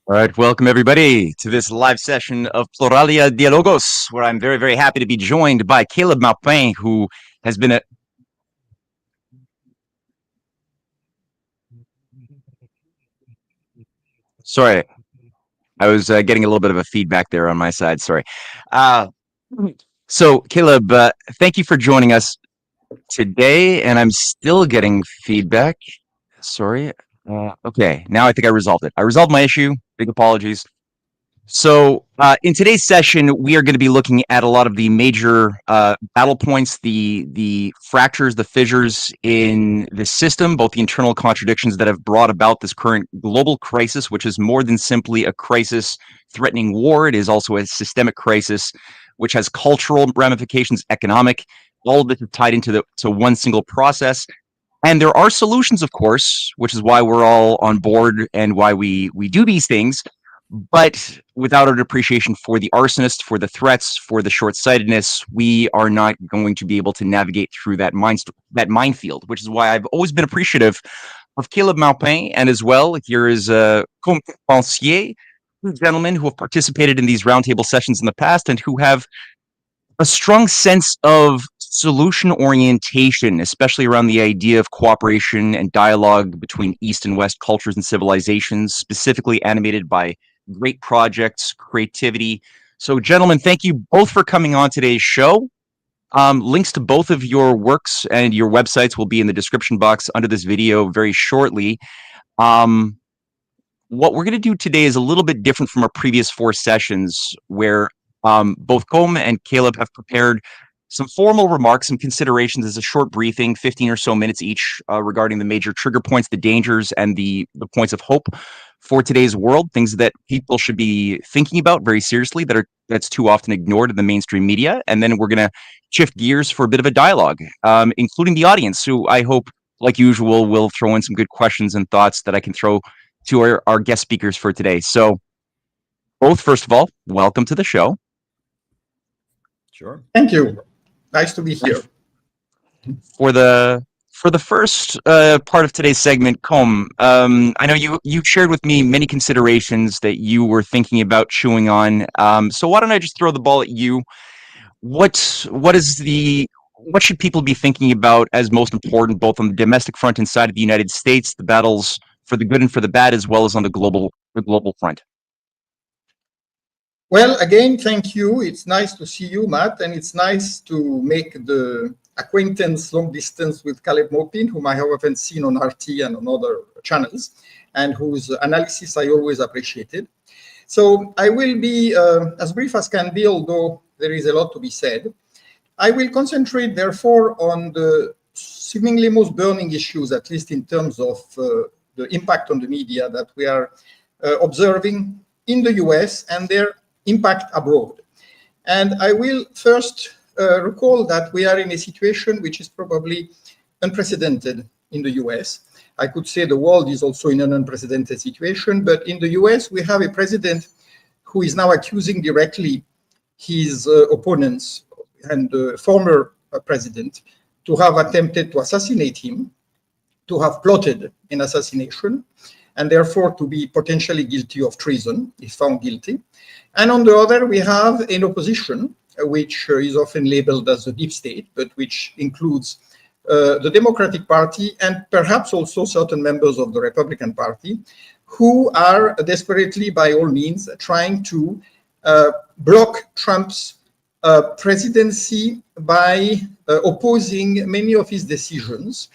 All right, welcome everybody to this live session of Pluralia Dialogos, where I'm very, very happy to be joined by Caleb Maupin, who has been a... Sorry, I was getting a little bit of a feedback there on my side. Sorry. Uh, so, Caleb, thank you for joining us today, and I'm still getting feedback. Sorry. Okay, now I think I resolved it. I resolved my issue. Big apologies. So, in today's session, we are going to be looking at a lot of the major battle points, the fractures, the fissures in the system, both the internal contradictions that have brought about this current global crisis, which is more than simply a crisis threatening war. It is also a systemic crisis, which has cultural ramifications, economic. All of this is tied into one single process. And there are solutions, of course, which is why we're all on board and why we do these things. But without an appreciation for the arsonist, for the threats, for the short-sightedness, we are not going to be able to navigate through that minefield, which is why I've always been appreciative of Caleb Maupin, and as well, here is Come Carpentier, two gentlemen who have participated in these roundtable sessions in the past and who have a strong sense of solution orientation, especially around the idea of cooperation and dialogue between East and West cultures and civilizations, specifically animated by great projects, creativity. So, gentlemen, thank you both for coming on today's show. Links to both of your works and your websites will be in the description box under this video very shortly. What we're going to do today is a little bit different from our previous four sessions, where both Com and Caleb have prepared some formal remarks, some considerations as a short briefing, 15 or so minutes each, regarding the major trigger points, the dangers, and the points of hope for today's world, things that people should be thinking about very seriously that's too often ignored in the mainstream media. And then we're going to shift gears for a bit of a dialogue, including the audience, who I hope, like usual, will throw in some good questions and thoughts that I can throw to our guest speakers for today. So both, first of all, welcome to the show. Sure. Thank you. Nice to be here. For the first part of today's segment, Com, I know you shared with me many considerations that you were thinking about chewing on. So why don't I just throw the ball at you? What should people be thinking about as most important, both on the domestic front inside of the United States, the battles for the good and for the bad, as well as on the global front? Well, again, thank you. It's nice to see you, Matt, and it's nice to make the acquaintance long distance with Caleb Maupin, whom I have often seen on RT and on other channels, and whose analysis I always appreciated. So I will be as brief as can be, although there is a lot to be said. I will concentrate, therefore, on the seemingly most burning issues, at least in terms of the impact on the media that we are observing in the US and their impact abroad. And I will first recall that we are in a situation which is probably unprecedented in the US. I could say the world is also in an unprecedented situation, but in the US, we have a president who is now accusing directly his opponents and the former president to have attempted to assassinate him, to have plotted an assassination, and therefore to be potentially guilty of treason if found guilty. And on the other, we have an opposition, which is often labeled as the deep state, but which includes the Democratic Party and perhaps also certain members of the Republican Party, who are desperately, by all means, trying to block Trump's presidency by opposing many of his decisions.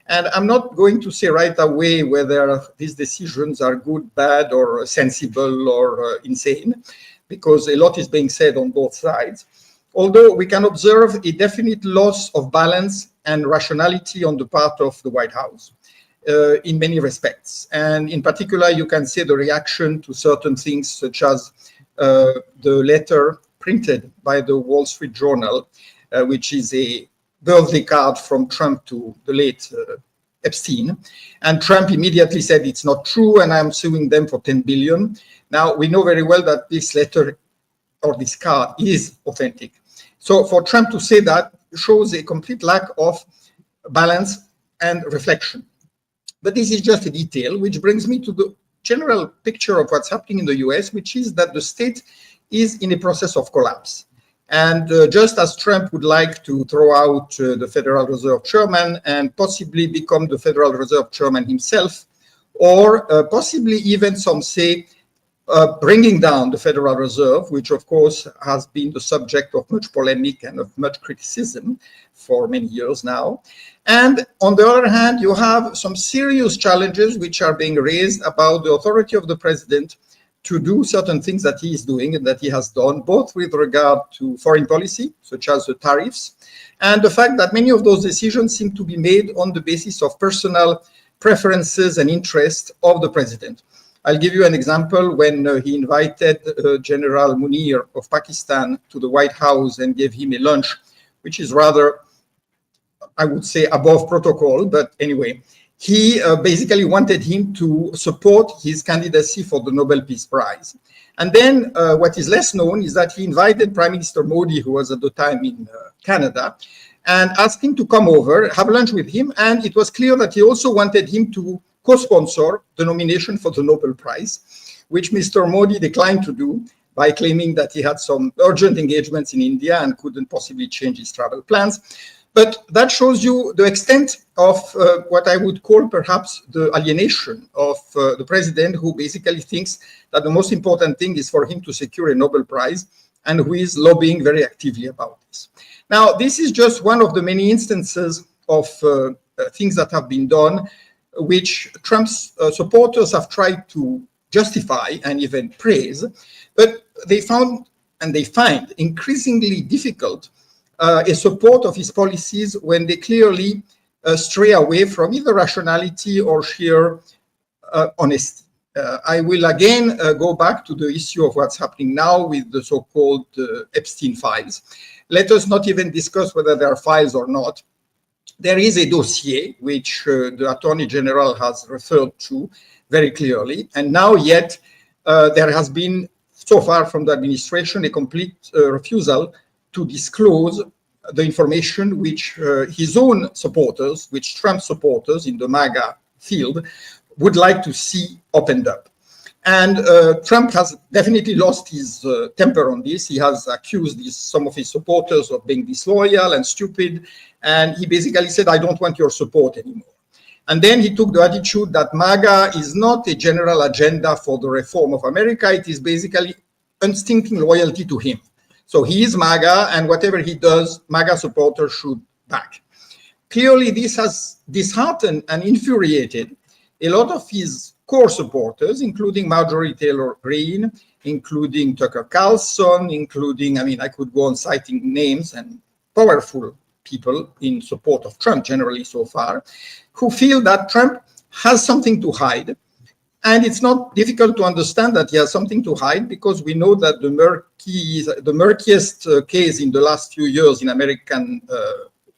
And I'm not going to say right away whether these decisions are good, bad, or sensible, or insane, because a lot is being said on both sides. Although we can observe a definite loss of balance and rationality on the part of the White House in many respects. And in particular, you can see the reaction to certain things, such as the letter printed by the Wall Street Journal, which is a birthday card from Trump to the late Epstein. And Trump immediately said it's not true and I'm suing them for 10 billion. Now, we know very well that this letter or this card is authentic. So for Trump to say that shows a complete lack of balance and reflection. But this is just a detail, which brings me to the general picture of what's happening in the US, which is that the state is in a process of collapse. And just as Trump would like to throw out the Federal Reserve Chairman and possibly become the Federal Reserve Chairman himself, or possibly even some say bringing down the Federal Reserve, which of course has been the subject of much polemic and of much criticism for many years now. And on the other hand, you have some serious challenges which are being raised about the authority of the president to do certain things that he is doing and that he has done, both with regard to foreign policy, such as the tariffs, and the fact that many of those decisions seem to be made on the basis of personal preferences and interests of the president. I'll give you an example. When he invited General Munir of Pakistan to the White House and gave him a lunch, which is rather, I would say, above protocol, but anyway, he basically wanted him to support his candidacy for the Nobel Peace Prize. And then what is less known is that he invited Prime Minister Modi, who was at the time in Canada, and asked him to come over, have lunch with him. And it was clear that he also wanted him to co-sponsor the nomination for the Nobel Prize, which Mr. Modi declined to do by claiming that he had some urgent engagements in India and couldn't possibly change his travel plans. But that shows you the extent of what I would call perhaps the alienation of the president, who basically thinks that the most important thing is for him to secure a Nobel Prize, and who is lobbying very actively about this. Now, this is just one of the many instances of things that have been done, which Trump's supporters have tried to justify and even praise, but they found and they find increasingly difficult a support of his policies when they clearly stray away from either rationality or sheer honesty. I will again go back to the issue of what's happening now with the so-called Epstein files. Let us not even discuss whether there are files or not. There is a dossier which the Attorney General has referred to very clearly, and now yet there has been, so far from the administration, a complete refusal to disclose the information which his own supporters, which Trump supporters in the MAGA field, would like to see opened up. And Trump has definitely lost his temper on this. He has accused some of his supporters of being disloyal and stupid. And he basically said, I don't want your support anymore. And then he took the attitude that MAGA is not a general agenda for the reform of America. It is basically unstinting loyalty to him. So he is MAGA, and whatever he does, MAGA supporters should back. Clearly, this has disheartened and infuriated a lot of his core supporters, including Marjorie Taylor Greene, including Tucker Carlson, including, I mean, I could go on citing names and powerful people in support of Trump generally so far, who feel that Trump has something to hide. And it's not difficult to understand that he has something to hide, because we know that the murkiest case in the last few years in American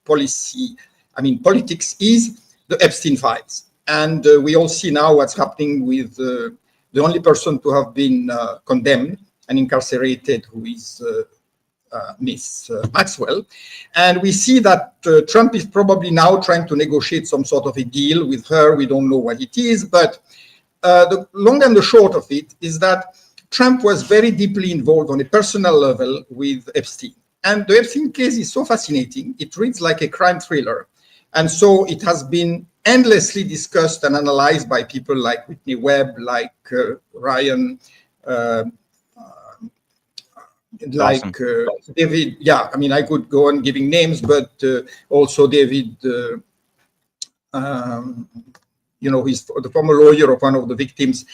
politics is the Epstein files. And we all see now what's happening with the only person to have been condemned and incarcerated, who is Miss Maxwell. And we see that Trump is probably now trying to negotiate some sort of a deal with her. We don't know what it is, but the long and the short of it is that Trump was very deeply involved on a personal level with Epstein. And the Epstein case is so fascinating. It reads like a crime thriller. And so it has been endlessly discussed and analyzed by people like Whitney Webb, like Ryan, like David. Yeah, I mean, I could go on giving names, but also David, he's the former lawyer of one of the victims.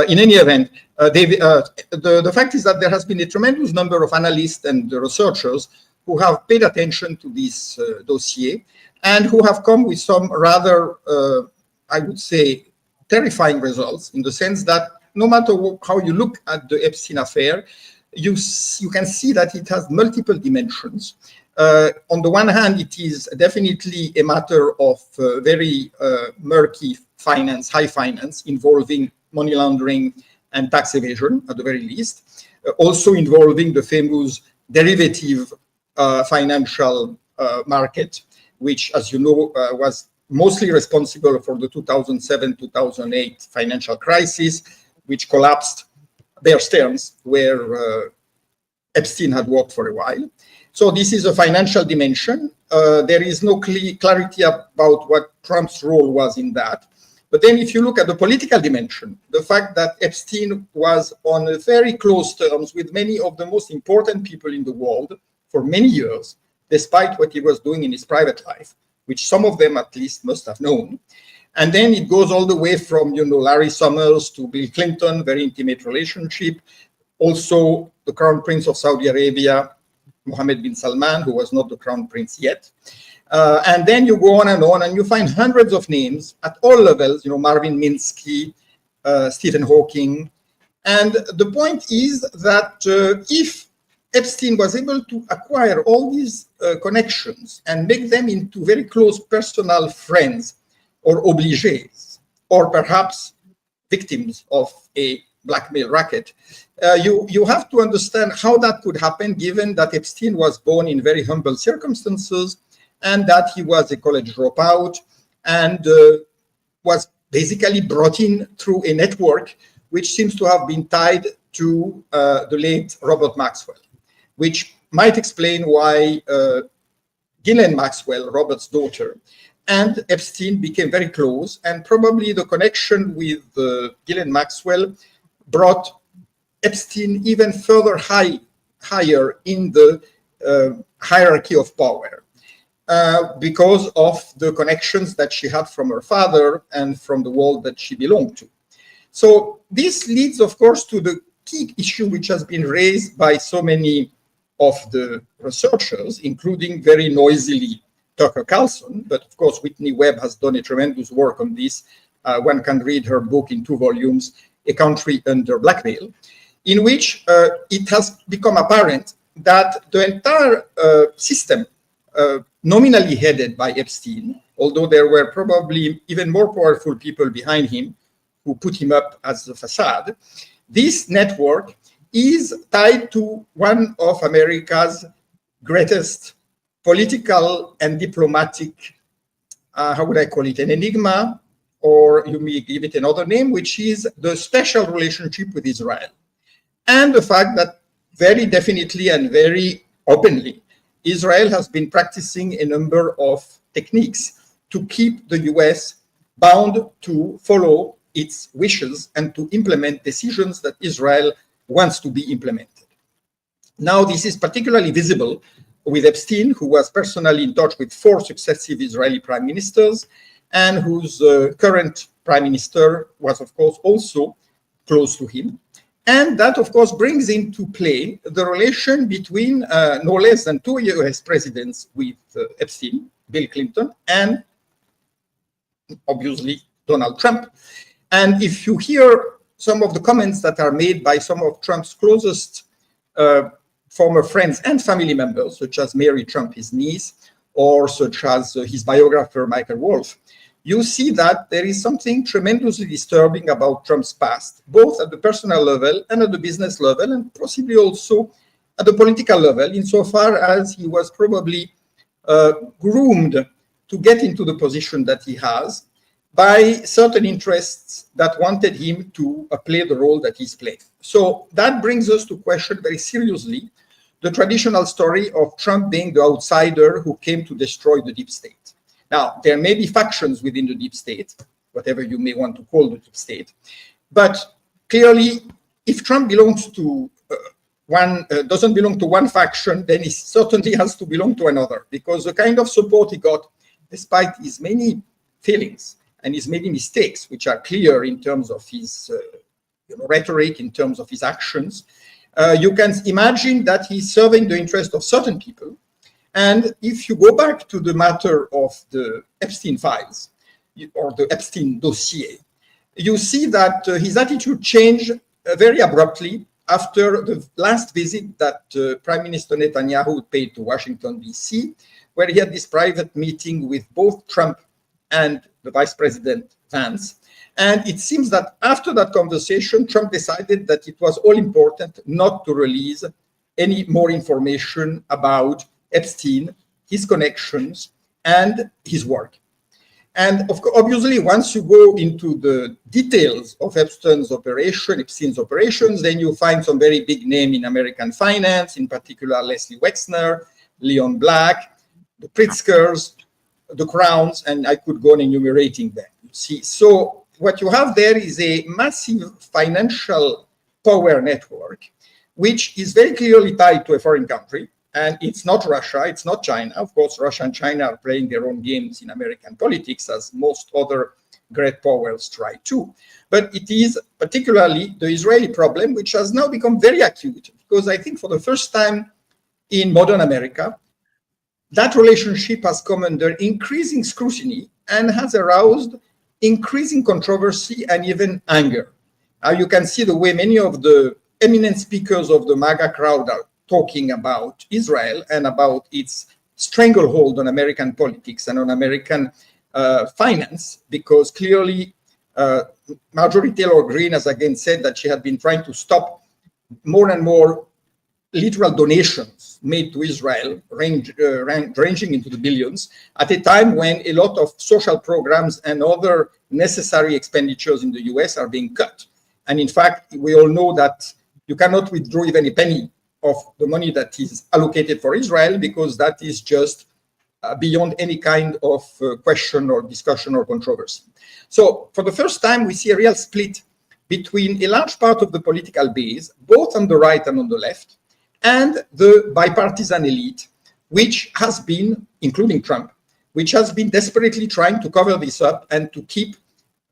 In any event, David, the fact is that there has been a tremendous number of analysts and researchers who have paid attention to this dossier, and who have come with some rather, I would say, terrifying results, in the sense that no matter how you look at the Epstein affair, you can see that it has multiple dimensions. On the one hand, it is definitely a matter of very murky finance, high finance, involving money laundering and tax evasion, at the very least, also involving the famous derivative financial market, which, as you know, was mostly responsible for the 2007-2008 financial crisis, which collapsed Bear Stearns, where Epstein had worked for a while. So this is a financial dimension. There is no clarity about what Trump's role was in that. But then if you look at the political dimension, the fact that Epstein was on very close terms with many of the most important people in the world for many years, despite what he was doing in his private life, which some of them at least must have known. And then it goes all the way from, Larry Summers to Bill Clinton, very intimate relationship. Also, the Crown Prince of Saudi Arabia, Mohammed bin Salman, who was not the Crown Prince yet. And then you go on, and you find hundreds of names at all levels, Marvin Minsky, Stephen Hawking. And the point is that if Epstein was able to acquire all these connections and make them into very close personal friends or obligés, or perhaps victims of a blackmail racket, you have to understand how that could happen, given that Epstein was born in very humble circumstances and that he was a college dropout and was basically brought in through a network which seems to have been tied to the late Robert Maxwell, which might explain why Ghislaine Maxwell, Robert's daughter, and Epstein became very close, and probably the connection with Ghislaine Maxwell brought Epstein even further higher in the hierarchy of power because of the connections that she had from her father and from the world that she belonged to. So this leads, of course, to the key issue which has been raised by so many of the researchers, including very noisily Tucker Carlson, but of course Whitney Webb has done a tremendous work on this. One can read her book in 2 volumes, A Country Under Blackmail, in which it has become apparent that the entire system, nominally headed by Epstein, although there were probably even more powerful people behind him who put him up as the facade, this network is tied to one of America's greatest political and diplomatic, how would I call it, an enigma, or you may give it another name, which is the special relationship with Israel. And the fact that very definitely and very openly, Israel has been practicing a number of techniques to keep the US bound to follow its wishes and to implement decisions that Israel wants to be implemented. Now, this is particularly visible with Epstein, who was personally in touch with 4 successive Israeli prime ministers, and whose current prime minister was, of course, also close to him. And that, of course, brings into play the relation between no less than 2 US presidents with Epstein, Bill Clinton, and obviously Donald Trump. And if you hear some of the comments that are made by some of Trump's closest former friends and family members, such as Mary Trump, his niece, or such as his biographer, Michael Wolff, you see that there is something tremendously disturbing about Trump's past, both at the personal level and at the business level, and possibly also at the political level, insofar as he was probably groomed to get into the position that he has by certain interests that wanted him to play the role that he's playing. So that brings us to question very seriously the traditional story of Trump being the outsider who came to destroy the deep state. Now, there may be factions within the deep state, whatever you may want to call the deep state, but clearly, if Trump belongs to doesn't belong to one faction, then he certainly has to belong to another, because the kind of support he got, despite his many failings and his many mistakes, which are clear in terms of his rhetoric, in terms of his actions, you can imagine that he's serving the interest of certain people. And if you go back to the matter of the Epstein files or the Epstein dossier, you see that his attitude changed very abruptly after the last visit that Prime Minister Netanyahu paid to Washington, D.C., where he had this private meeting with both Trump and the Vice President Vance. And it seems that after that conversation, Trump decided that it was all important not to release any more information about Epstein, his connections, and his work. And obviously, once you go into the details of Epstein's operations, then you find some very big name in American finance, in particular Leslie Wexner, Leon Black, the Pritzkers, the Crowns, and I could go on enumerating them. You see, so what you have there is a massive financial power network, which is very clearly tied to a foreign country. And it's not Russia, it's not China. Of course, Russia and China are playing their own games in American politics, as most other great powers try to. But it is particularly the Israeli problem, which has now become very acute, because I think for the first time in modern America, that relationship has come under increasing scrutiny and has aroused increasing controversy and even anger. You can see the way many of the eminent speakers of the MAGA crowd are talking about Israel and about its stranglehold on American politics and on American finance, because clearly Marjorie Taylor Greene has again said that she had been trying to stop more and more literal donations made to Israel, ranging into the billions, at a time when a lot of social programs and other necessary expenditures in the US are being cut. And in fact, we all know that you cannot withdraw even a penny of the money that is allocated for Israel, because that is just beyond any kind of question or discussion or controversy. So for the first time, we see a real split between a large part of the political base, both on the right and on the left, and the bipartisan elite, which has been, including Trump, which has been desperately trying to cover this up and to keep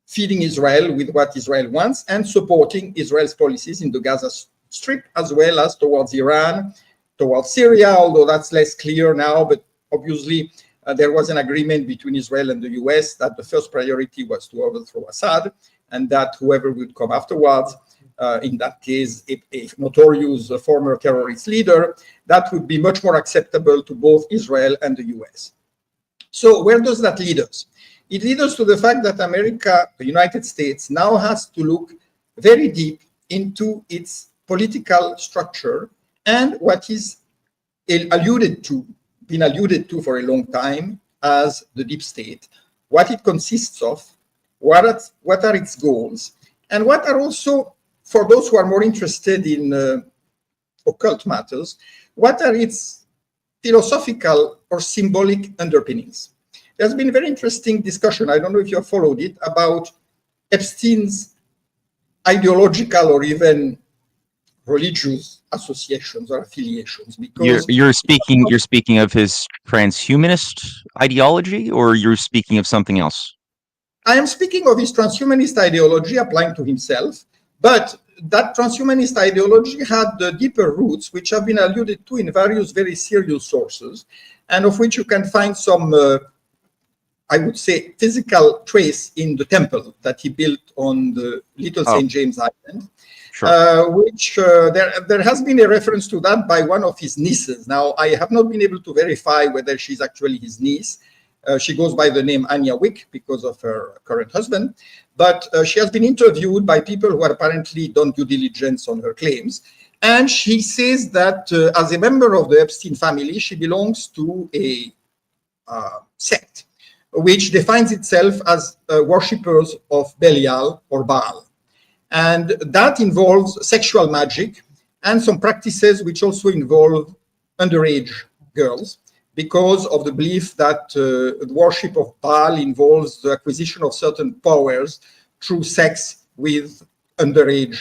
feeding Israel with what Israel wants and supporting Israel's policies in the Gaza Strip, as well as towards Iran, towards Syria, although that's less clear now. But obviously, there was an agreement between Israel and the US that the first priority was to overthrow Assad, and that whoever would come afterwards, in that case, a notorious former terrorist leader, that would be much more acceptable to both Israel and the US. So where does that lead us? It leads us to the fact that America, the United States, now has to look very deep into its political structure and what is been alluded to for a long time as the deep state, what it consists of, what are its goals, and what are also, for those who are more interested in occult matters, what are its philosophical or symbolic underpinnings. There's been a very interesting discussion, I don't know if you have followed it, about Epstein's ideological or even religious associations or affiliations, because you're speaking of his transhumanist ideology, or you're speaking of something else? I am speaking of his transhumanist ideology applying to himself, but that transhumanist ideology had the deeper roots, which have been alluded to in various very serious sources, and of which you can find some, I would say, physical trace in the temple that he built on the Little St. James Island. Sure. There has been a reference to that by one of his nieces. Now, I have not been able to verify whether she's actually his niece. She goes by the name Anya Wick because of her current husband, but she has been interviewed by people who are apparently done due diligence on her claims. And she says that as a member of the Epstein family, she belongs to a sect which defines itself as worshippers of Belial or Baal. And that involves sexual magic and some practices which also involve underage girls, because of the belief that the worship of Baal involves the acquisition of certain powers through sex with underage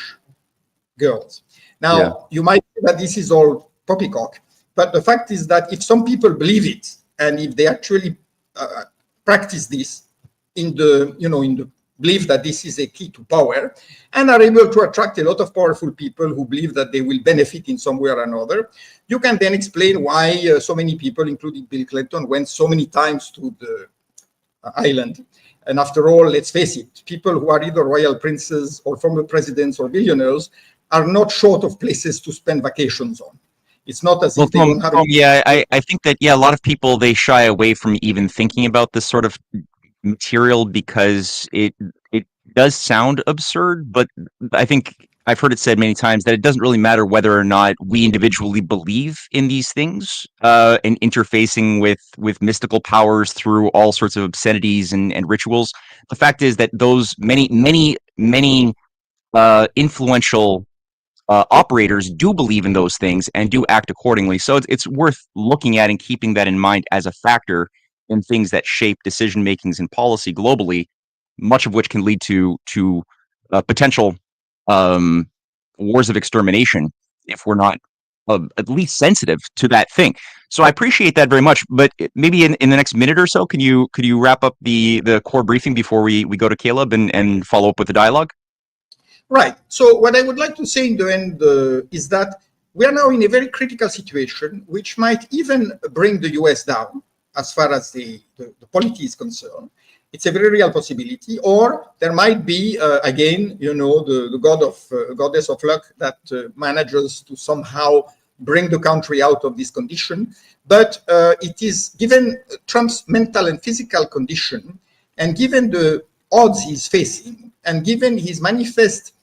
girls. Now, You might say that this is all poppycock, but the fact is that if some people believe it, and if they actually practice this in the believe that this is a key to power, and are able to attract a lot of powerful people who believe that they will benefit in some way or another, you can then explain why so many people, including Bill Clinton, went so many times to the island. And after all, let's face it, people who are either royal princes or former presidents or billionaires are not short of places to spend vacations on. It's not as if they don't have I think that, a lot of people, they shy away from even thinking about this sort of material because it does sound absurd, but I think I've heard it said many times that it doesn't really matter whether or not we individually believe in these things, and interfacing with mystical powers through all sorts of obscenities and rituals. The fact is that those many influential operators do believe in those things and do act accordingly. So it's worth looking at and keeping that in mind as a factor in things that shape decision makings and policy globally, much of which can lead to potential um, wars of extermination if we're not at least sensitive to that thing. So I appreciate that very much. But maybe in the next minute or so, could you wrap up the core briefing before we go to Caleb and follow up with the dialogue? Right. So what I would like to say in the end is that we are now in a very critical situation, which might even bring the US down as far as the polity is concerned. It's a very real possibility. Or there might be, again, the goddess of luck that manages to somehow bring the country out of this condition. But it is, given Trump's mental and physical condition, and given the odds he's facing, and given his manifest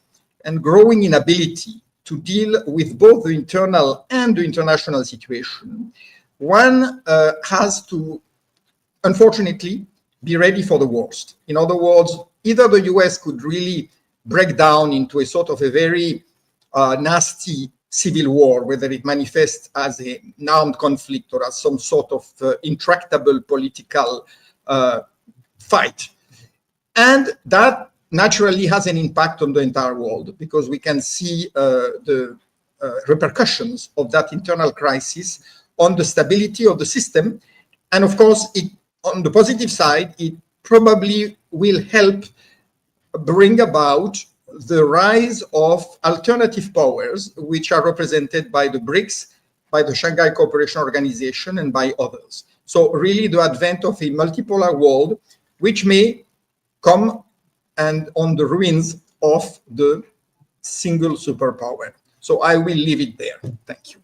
and growing inability to deal with both the internal and the international situation, one has to, unfortunately, be ready for the worst. In other words, either the US could really break down into a sort of a very nasty civil war, whether it manifests as an armed conflict or as some sort of intractable political fight. And that naturally has an impact on the entire world, because we can see the repercussions of that internal crisis on the stability of the system. And of course, on the positive side, it probably will help bring about the rise of alternative powers, which are represented by the BRICS, by the Shanghai Cooperation Organization, and by others. So really the advent of a multipolar world, which may come and on the ruins of the single superpower. So I will leave it there. Thank you.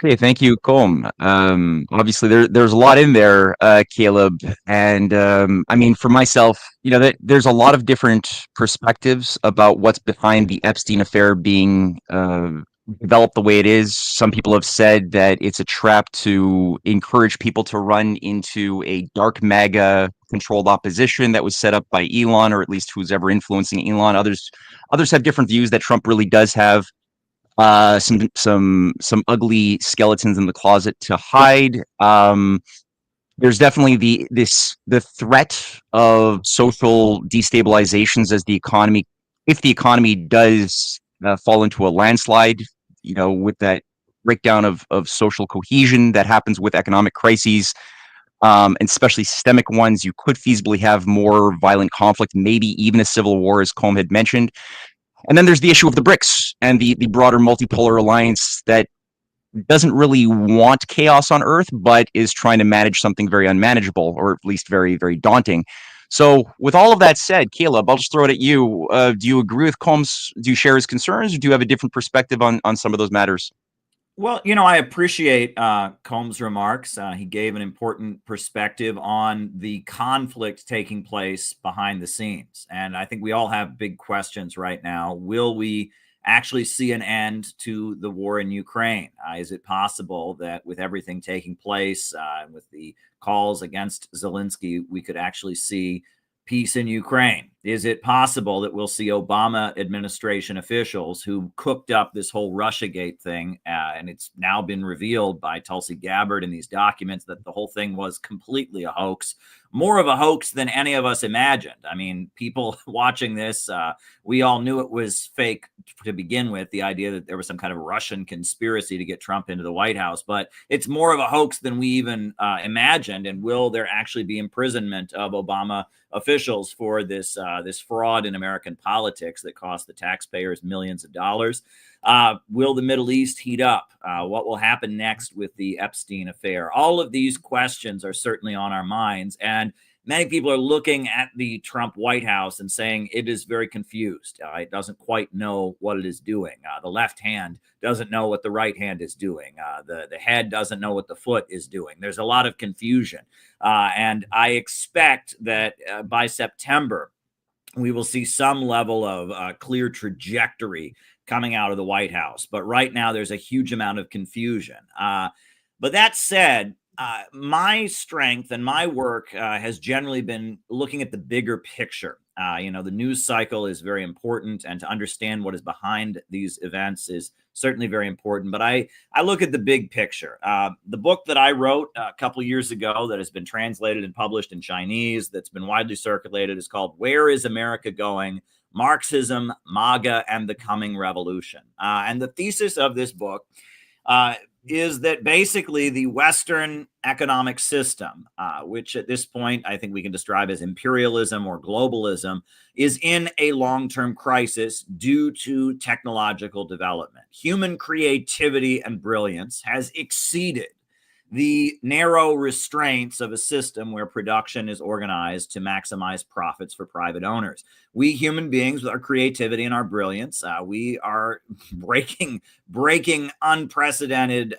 Okay, thank you, Com. Obviously, there's a lot in there, Caleb, and I mean, for myself, there's a lot of different perspectives about what's behind the Epstein affair being developed the way it is. Some people have said that it's a trap to encourage people to run into a dark MAGA controlled opposition that was set up by Elon, or at least who's ever influencing Elon. Others have different views that Trump really does have some ugly skeletons in the closet to hide. There's definitely the threat of social destabilizations as if the economy does fall into a landslide, with that breakdown of social cohesion that happens with economic crises, and especially systemic ones. You could feasibly have more violent conflict, maybe even a civil war, as Colm had mentioned. And then there's the issue of the BRICS and the broader multipolar alliance that doesn't really want chaos on Earth, but is trying to manage something very unmanageable, or at least very, very daunting. So with all of that said, Caleb, I'll just throw it at you. Do you agree with Combs? Do you share his concerns, or do you have a different perspective on some of those matters? Well, I appreciate Combs' remarks. He gave an important perspective on the conflict taking place behind the scenes. And I think we all have big questions right now. Will we actually see an end to the war in Ukraine? Is it possible that with everything taking place, with the calls against Zelensky, we could actually see peace in Ukraine? Is it possible that we'll see Obama administration officials who cooked up this whole Russiagate thing, and it's now been revealed by Tulsi Gabbard in these documents that the whole thing was completely a hoax, more of a hoax than any of us imagined. I mean, people watching this, we all knew it was fake to begin with, the idea that there was some kind of Russian conspiracy to get Trump into the White House, but it's more of a hoax than we even imagined. And will there actually be imprisonment of Obama officials for this fraud in American politics that cost the taxpayers millions of dollars? Will the Middle East heat up? What will happen next with the Epstein affair? All of these questions are certainly on our minds. And many people are looking at the Trump White House and saying it is very confused. It doesn't quite know what it is doing. The left hand doesn't know what the right hand is doing. The head doesn't know what the foot is doing. There's a lot of confusion. And I expect that by September, we will see some level of clear trajectory coming out of the White House. But right now, there's a huge amount of confusion. But that said, my strength and my work has generally been looking at the bigger picture. The news cycle is very important, and to understand what is behind these events is certainly very important. But I look at the big picture. The book that I wrote a couple of years ago that has been translated and published in Chinese, that's been widely circulated, is called "Where is America Going? Marxism, MAGA, and the Coming Revolution." And the thesis of this book is that basically the Western economic system, which at this point I think we can describe as imperialism or globalism, is in a long-term crisis due to technological development. Human creativity and brilliance has exceeded the narrow restraints of a system where production is organized to maximize profits for private owners. We human beings, with our creativity and our brilliance, we are breaking unprecedented,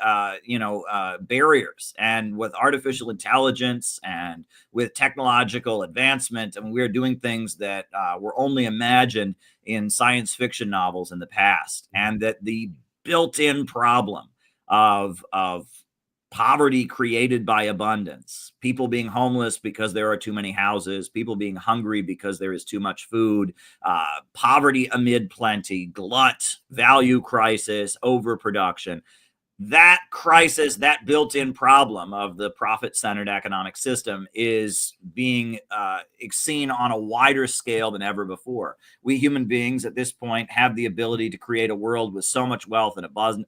barriers. And with artificial intelligence and with technological advancement, I mean, we are doing things that were only imagined in science fiction novels in the past. And that the built-in problem of poverty created by abundance, people being homeless because there are too many houses, people being hungry because there is too much food, poverty amid plenty, glut, value crisis, overproduction. That crisis, that built-in problem of the profit-centered economic system is being seen on a wider scale than ever before. We human beings at this point have the ability to create a world with so much wealth and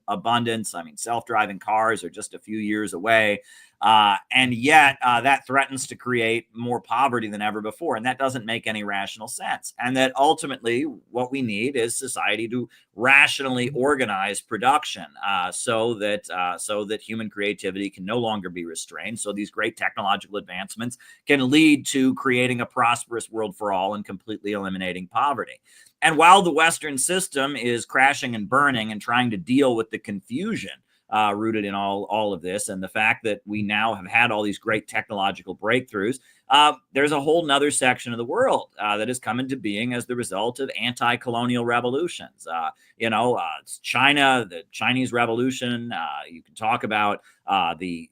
abundance. I mean, self-driving cars are just a few years away. And yet that threatens to create more poverty than ever before. And that doesn't make any rational sense. And that ultimately what we need is society to rationally organize production so that human creativity can no longer be restrained. So these great technological advancements can lead to creating a prosperous world for all and completely eliminating poverty. And while the Western system is crashing and burning and trying to deal with the confusion rooted in all of this, and the fact that we now have had all these great technological breakthroughs, there's a whole nother section of the world that has come into being as the result of anti-colonial revolutions. China, the Chinese Revolution. You can talk about the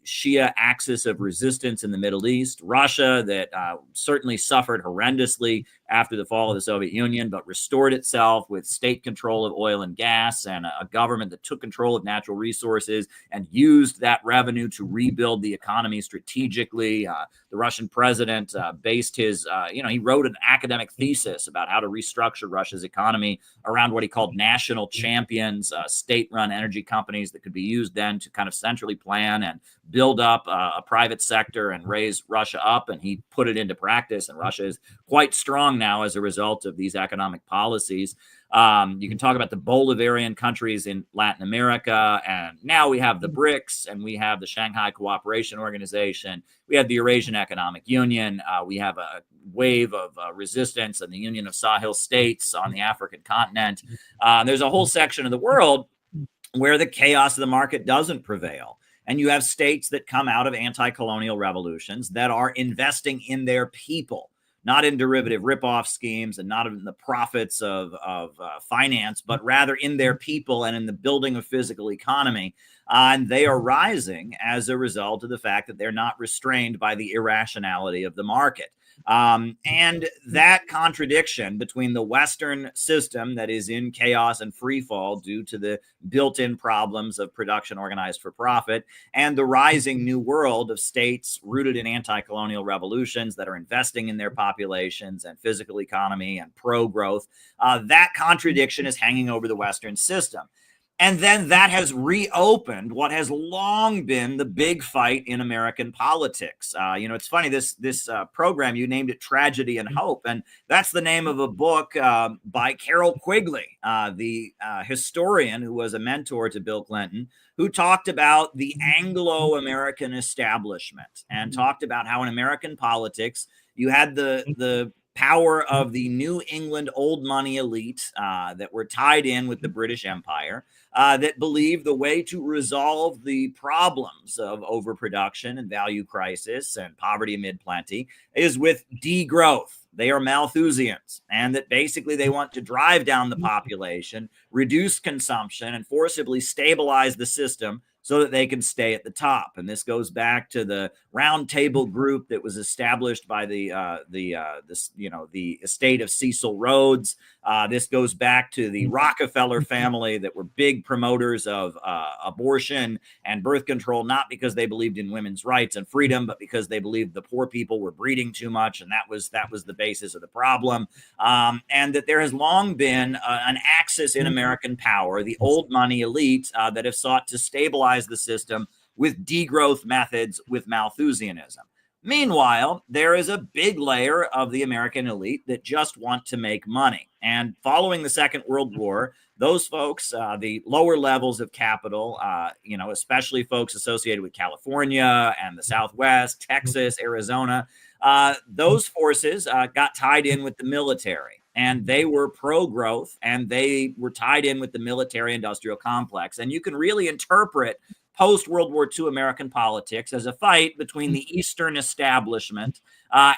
Shia axis of resistance in the Middle East. Russia, that certainly suffered horrendously after the fall of the Soviet Union, but restored itself with state control of oil and gas and a government that took control of natural resources and used that revenue to rebuild the economy strategically. The Russian president based his, he wrote an academic thesis about how to restructure Russia's economy around what he called national champions, state-run energy companies that could be used then to kind of centrally plan and build up a private sector and raise Russia up. And he put it into practice, and Russia is quite strong now as a result of these economic policies. You can talk about the Bolivarian countries in Latin America, and now we have the BRICS, and we have the Shanghai Cooperation Organization. We have the Eurasian Economic Union. We have a wave of resistance in the Union of Sahel States on the African continent. There's a whole section of the world where the chaos of the market doesn't prevail. And you have states that come out of anti-colonial revolutions that are investing in their people, not in derivative ripoff schemes and not in the profits of finance, but rather in their people and in the building of physical economy. And they are rising as a result of the fact that they're not restrained by the irrationality of the market. And that contradiction between the Western system that is in chaos and free fall due to the built-in problems of production organized for profit and the rising new world of states rooted in anti-colonial revolutions that are investing in their populations and physical economy and pro-growth, that contradiction is hanging over the Western system. And then that has reopened what has long been the big fight in American politics. It's funny, this program, you named it Tragedy and Hope. And that's the name of a book by Carol Quigley, the historian who was a mentor to Bill Clinton, who talked about the Anglo-American establishment and talked about how in American politics, you had the power of the New England old money elite that were tied in with the British Empire, that believed the way to resolve the problems of overproduction and value crisis and poverty amid plenty is with degrowth. They are Malthusians, and that basically they want to drive down the population, reduce consumption, and forcibly stabilize the system so that they can stay at the top. And this goes back to the Roundtable group that was established by the estate of Cecil Rhodes. This goes back to the Rockefeller family that were big promoters of abortion and birth control, not because they believed in women's rights and freedom, but because they believed the poor people were breeding too much, and that was the basis of the problem. And that there has long been an axis in American power, the old money elite, that have sought to stabilize the system with degrowth methods, with Malthusianism. Meanwhile, there is a big layer of the American elite that just want to make money. And following the Second World War, those folks, the lower levels of capital, especially folks associated with California and the Southwest, Texas, Arizona, those forces got tied in with the military. And they were pro-growth, and they were tied in with the military-industrial complex. And you can really interpret post-World War II American politics as a fight between the Eastern establishment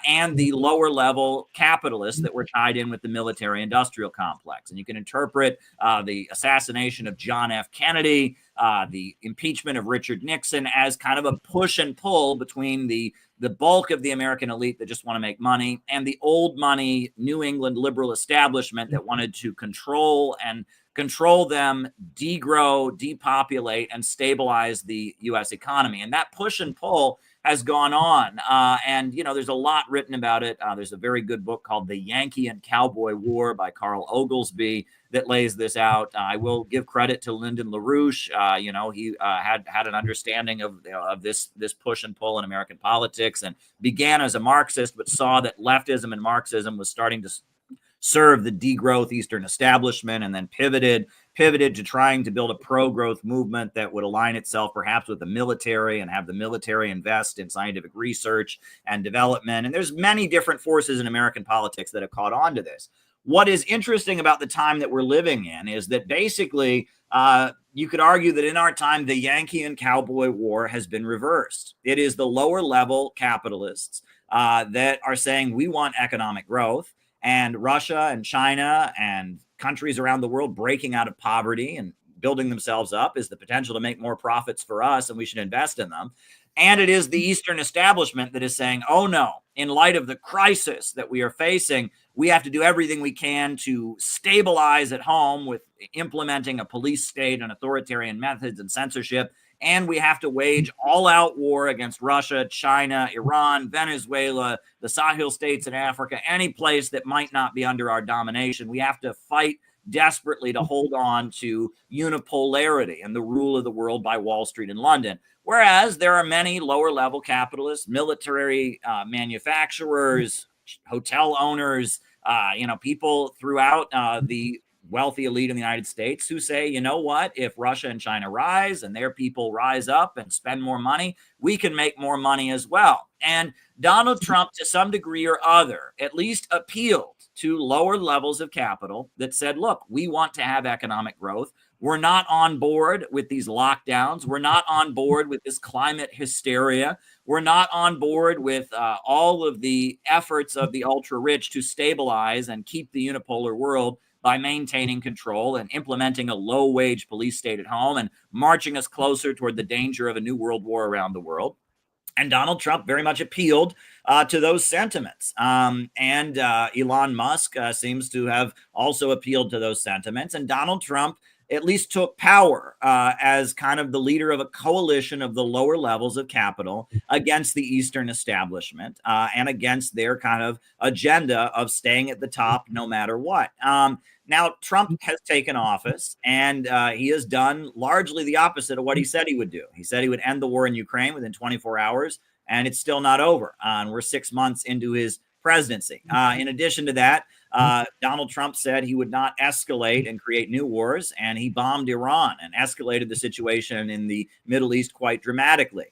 and the lower-level capitalists that were tied in with the military-industrial complex. And you can interpret the assassination of John F. Kennedy, the impeachment of Richard Nixon as kind of a push and pull between the bulk of the American elite that just want to make money and the old money New England liberal establishment that wanted to control them, degrow, depopulate, and stabilize the U.S. economy. And that push and pull has gone on. And there's a lot written about it. There's a very good book called The Yankee and Cowboy War by Carl Oglesby that lays this out. I will give credit to Lyndon LaRouche. He had an understanding of this push and pull in American politics, and began as a Marxist, but saw that leftism and Marxism was starting to serve the degrowth Eastern establishment, and then pivoted to trying to build a pro-growth movement that would align itself perhaps with the military and have the military invest in scientific research and development. And there's many different forces in American politics that have caught on to this. What is interesting about the time that we're living in is that basically you could argue that in our time, the Yankee and Cowboy War has been reversed. It is the lower level capitalists that are saying we want economic growth, and Russia and China and countries around the world breaking out of poverty and building themselves up is the potential to make more profits for us, and we should invest in them. And it is the Eastern establishment that is saying, oh no, in light of the crisis that we are facing, we have to do everything we can to stabilize at home with implementing a police state and authoritarian methods and censorship. And we have to wage all-out war against Russia, China, Iran, Venezuela, the Sahel states in Africa, any place that might not be under our domination. We have to fight desperately to hold on to unipolarity and the rule of the world by Wall Street and London. Whereas there are many lower-level capitalists, military manufacturers, hotel owners, people throughout the wealthy elite in the United States who say, you know what, if Russia and China rise and their people rise up and spend more money, we can make more money as well. And Donald Trump, to some degree or other, at least appealed to lower levels of capital that said, look, we want to have economic growth. We're not on board with these lockdowns. We're not on board with this climate hysteria. We're not on board with all of the efforts of the ultra rich to stabilize and keep the unipolar world by maintaining control and implementing a low-wage police state at home and marching us closer toward the danger of a new world war around the world. And Donald Trump very much appealed to those sentiments. And Elon Musk seems to have also appealed to those sentiments. And Donald Trump at least took power as kind of the leader of a coalition of the lower levels of capital against the Eastern establishment and against their kind of agenda of staying at the top no matter what. Now, Trump has taken office, and he has done largely the opposite of what he said he would do. He said he would end the war in Ukraine within 24 hours, and it's still not over. And we're 6 months into his presidency. In addition to that, Donald Trump said he would not escalate and create new wars, and he bombed Iran and escalated the situation in the Middle East quite dramatically.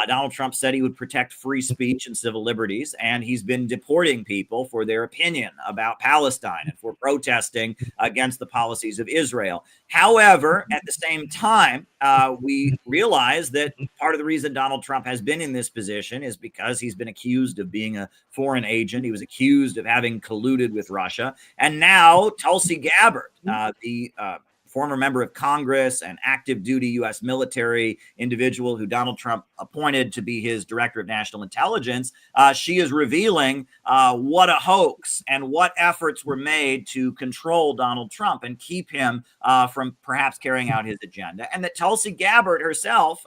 Donald Trump said he would protect free speech and civil liberties, and he's been deporting people for their opinion about Palestine and for protesting against the policies of Israel. However, at the same time, we realize that part of the reason Donald Trump has been in this position is because he's been accused of being a foreign agent. He was accused of having colluded with Russia. And now Tulsi Gabbard, the former member of Congress and active duty U.S. military individual who Donald Trump appointed to be his director of national intelligence, she is revealing what a hoax and what efforts were made to control Donald Trump and keep him from perhaps carrying out his agenda. And that Tulsi Gabbard herself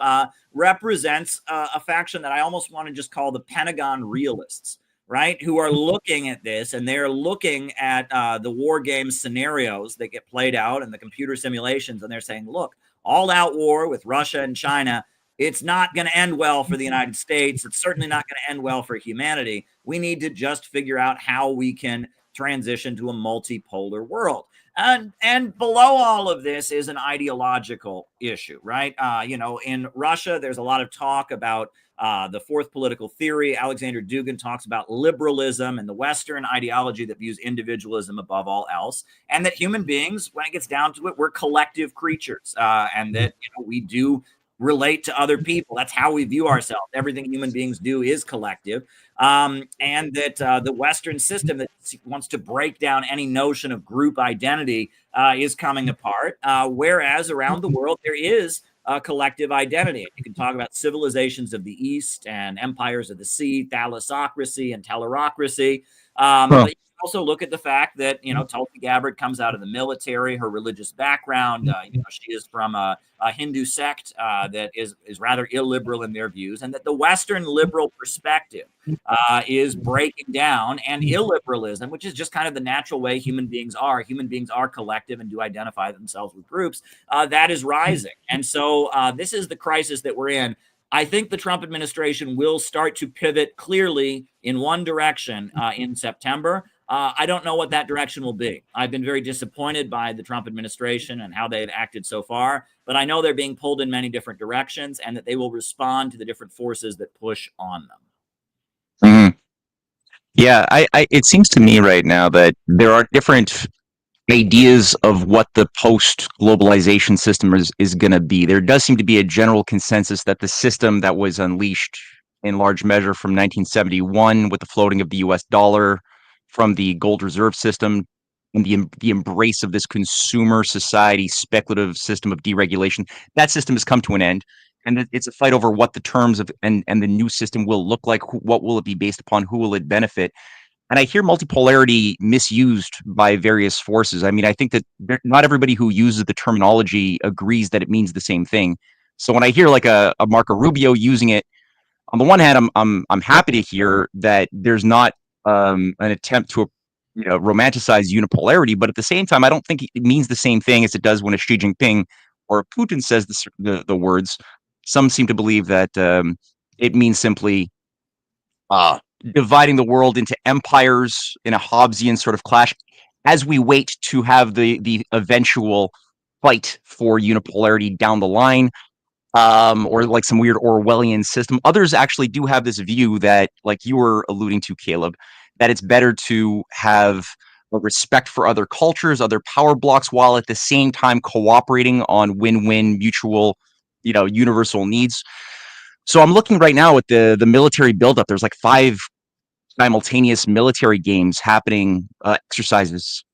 represents a faction that I almost want to just call the Pentagon realists, right? Who are looking at this, and they're looking at the war game scenarios that get played out and the computer simulations. And they're saying, look, all out war with Russia and China, it's not going to end well for the United States. It's certainly not going to end well for humanity. We need to just figure out how we can transition to a multipolar world. And below all of this is an ideological issue, right? In Russia, there's a lot of talk about the fourth political theory. Alexander Dugin talks about liberalism and the Western ideology that views individualism above all else, and that human beings, when it gets down to it, we're collective creatures, and that we do relate to other people. That's how we view ourselves. Everything human beings do is collective. And that the Western system that wants to break down any notion of group identity is coming apart, whereas around the world there is a collective identity. You can talk about civilizations of the East and empires of the sea, thalassocracy and tellerocracy. But you can also look at the fact that, Tulsi Gabbard comes out of the military, her religious background, she is from a Hindu sect that is rather illiberal in their views, and that the Western liberal perspective is breaking down, and illiberalism, which is just kind of the natural way human beings are. Human beings are collective and do identify themselves with groups. That is rising. And so this is the crisis that we're in. I think the Trump administration will start to pivot clearly in one direction in September. I don't know what that direction will be. I've been very disappointed by the Trump administration and how they've acted so far, but I know they're being pulled in many different directions and that they will respond to the different forces that push on them. Mm-hmm. Yeah, it seems to me right now that there are different ideas of what the post-globalization system is going to be. There does seem to be a general consensus that the system that was unleashed in large measure from 1971 with the floating of the US dollar, from the gold reserve system, and the embrace of this consumer society speculative system of deregulation, that system has come to an end. And it's a fight over what the terms of and the new system will look like. What will it be based upon? Who will it benefit? And I hear multipolarity misused by various forces. I mean, I think that not everybody who uses the terminology agrees that it means the same thing. So when I hear like a Marco Rubio using it, on the one hand, I'm happy to hear that there's not an attempt to romanticize unipolarity, but at the same time, I don't think it means the same thing as it does when a Xi Jinping or Putin says the words. Some seem to believe that it means simply dividing the world into empires in a Hobbesian sort of clash as we wait to have the eventual fight for unipolarity down the line, or like some weird Orwellian system. Others actually do have this view that, like you were alluding to, Caleb, that it's better to have a respect for other cultures, other power blocks, while at the same time cooperating on win-win mutual, universal needs. So I'm looking right now at the military buildup. There's like 5 simultaneous military games happening, exercises,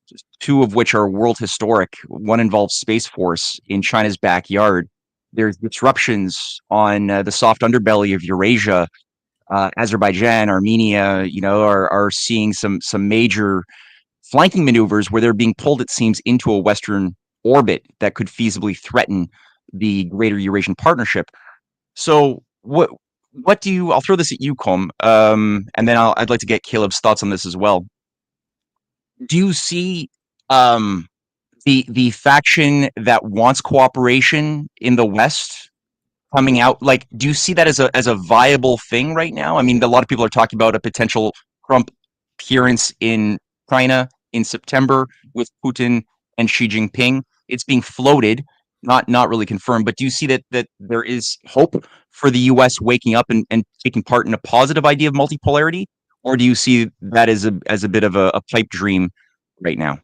2 of which are world historic. One involves Space Force in China's backyard. There's disruptions on the soft underbelly of Eurasia. Azerbaijan, Armenia, are seeing some major flanking maneuvers where they're being pulled, it seems, into a Western orbit that could feasibly threaten the greater Eurasian partnership. So what do you? I'll throw this at you, Com, and then I'd like to get Caleb's thoughts on this as well. Do you see the faction that wants cooperation in the West coming out? Like, do you see that as a viable thing right now? I mean, a lot of people are talking about a potential Trump appearance in China in September with Putin and Xi Jinping. It's being floated, not really confirmed. But do you see that there is hope for the U.S. waking up and taking part in a positive idea of multipolarity, or do you see that as a bit of a pipe dream right now?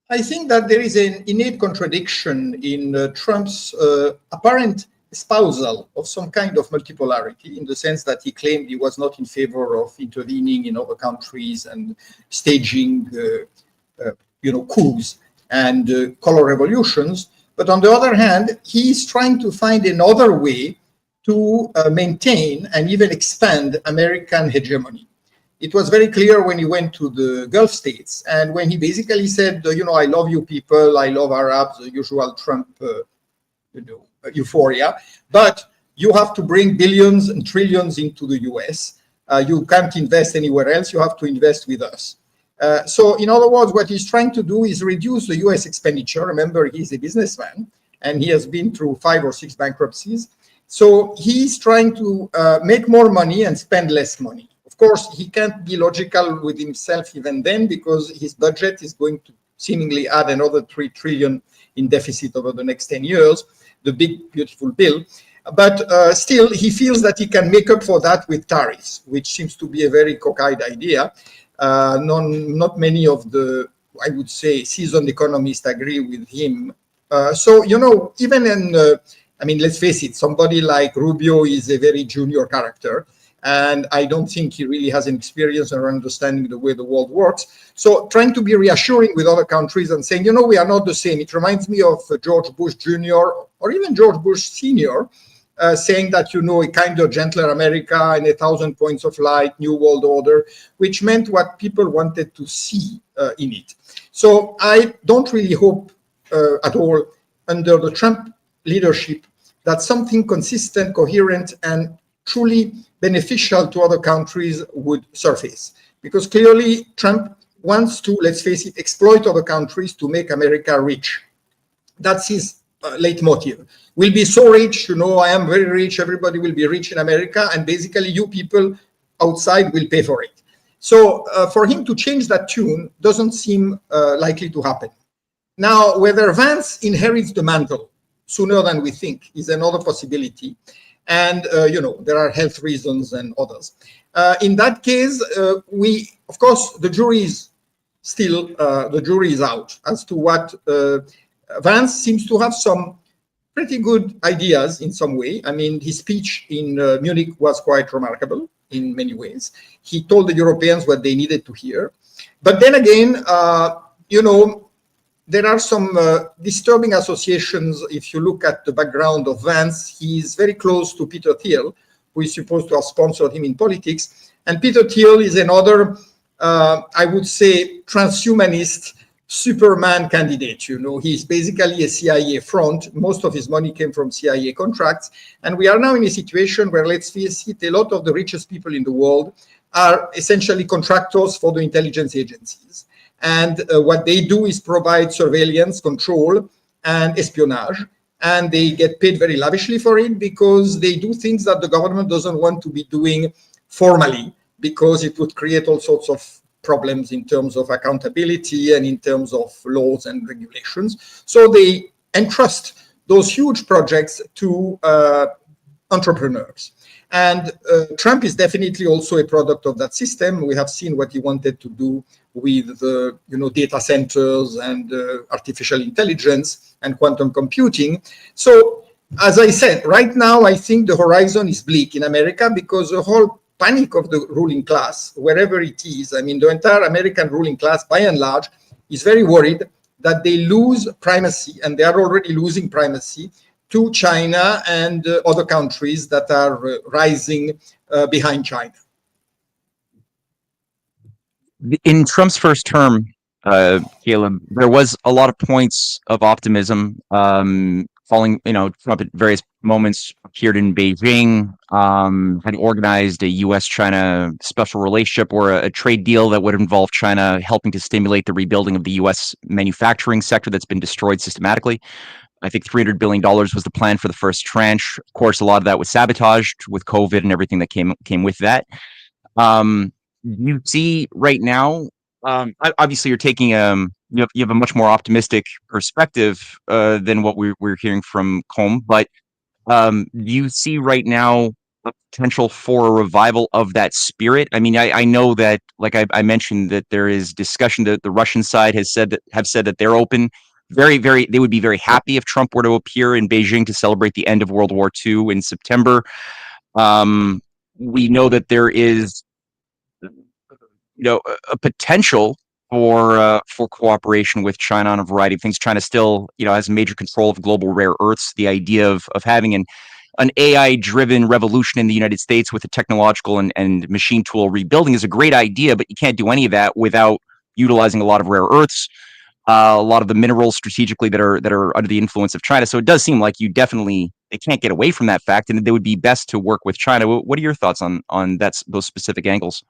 I think that there is an innate contradiction in Trump's apparent espousal of some kind of multipolarity, in the sense that he claimed he was not in favor of intervening in other countries and staging, coups and color revolutions. But on the other hand, he's trying to find another way to maintain and even expand American hegemony. It was very clear when he went to the Gulf states and when he basically said, I love you people, I love Arabs, the usual Trump, euphoria, but you have to bring billions and trillions into the US. You can't invest anywhere else. You have to invest with us. So in other words, what he's trying to do is reduce the US expenditure. Remember, he's a businessman and he has been through 5 or 6 bankruptcies. So he's trying to make more money and spend less money. Of course, he can't be logical with himself even then, because his budget is going to seemingly add another 3 trillion in deficit over the next 10 years, the big, beautiful bill. But still, he feels that he can make up for that with tariffs, which seems to be a very cockeyed idea. Not many of the, I would say, seasoned economists agree with him. So, even in, let's face it, somebody like Rubio is a very junior character. And I don't think he really has an experience or understanding the way the world works. So trying to be reassuring with other countries and saying, we are not the same. It reminds me of George Bush Jr. or even George Bush Sr. Saying that, a kinder, gentler America and 1,000 points of light, new world order, which meant what people wanted to see in it. So I don't really hope at all under the Trump leadership that something consistent, coherent, and truly beneficial to other countries would surface. Because clearly Trump wants to, let's face it, exploit other countries to make America rich. That's his leitmotiv. We'll be so rich, I am very rich, everybody will be rich in America, and basically you people outside will pay for it. So for him to change that tune doesn't seem likely to happen. Now, whether Vance inherits the mantle sooner than we think is another possibility. And, there are health reasons and others. In that case, of course, the jury is out as to what Vance seems to have some pretty good ideas in some way. His speech in Munich was quite remarkable in many ways. He told the Europeans what they needed to hear. But then again, there are some disturbing associations. If you look at the background of Vance, he's very close to Peter Thiel, who is supposed to have sponsored him in politics. And Peter Thiel is another, I would say, transhumanist Superman candidate. He's basically a CIA front. Most of his money came from CIA contracts. And we are now in a situation where, let's face it, a lot of the richest people in the world are essentially contractors for the intelligence agencies. And what they do is provide surveillance, control, and espionage. And they get paid very lavishly for it because they do things that the government doesn't want to be doing formally, because it would create all sorts of problems in terms of accountability and in terms of laws and regulations. So they entrust those huge projects to entrepreneurs. And Trump is definitely also a product of that system. We have seen what he wanted to do with data centers and artificial intelligence and quantum computing. So, as I said, right now, I think the horizon is bleak in America because the whole panic of the ruling class, wherever it is, the entire American ruling class, by and large, is very worried that they lose primacy, and they are already losing primacy, to China and other countries that are rising behind China. In Trump's first term, Caleb, there was a lot of points of optimism. Following, Trump at various moments appeared in Beijing, had organized a U.S.-China special relationship or a trade deal that would involve China helping to stimulate the rebuilding of the U.S. manufacturing sector that's been destroyed systematically. I think $300 billion was the plan for the first tranche. Of course, a lot of that was sabotaged with COVID and everything that came with that. You see right now Obviously, you're taking you have a much more optimistic perspective than what we're hearing from Com. But do you see right now a potential for a revival of that spirit? I mean, I know that, like I mentioned, that there is discussion that the Russian side have said that they're open. They would be very happy if Trump were to appear in Beijing to celebrate the end of World War II in September. Um, we know that there is, a potential for cooperation with China on a variety of things. China still, has major control of global rare earths. The idea of having an AI driven revolution in the United States with a technological and machine tool rebuilding is a great idea, but you can't do any of that without utilizing a lot of rare earths, a lot of the minerals strategically that are under the influence of China. So it does seem like they can't get away from that fact, and they would be best to work with China. What are your thoughts on those specific angles?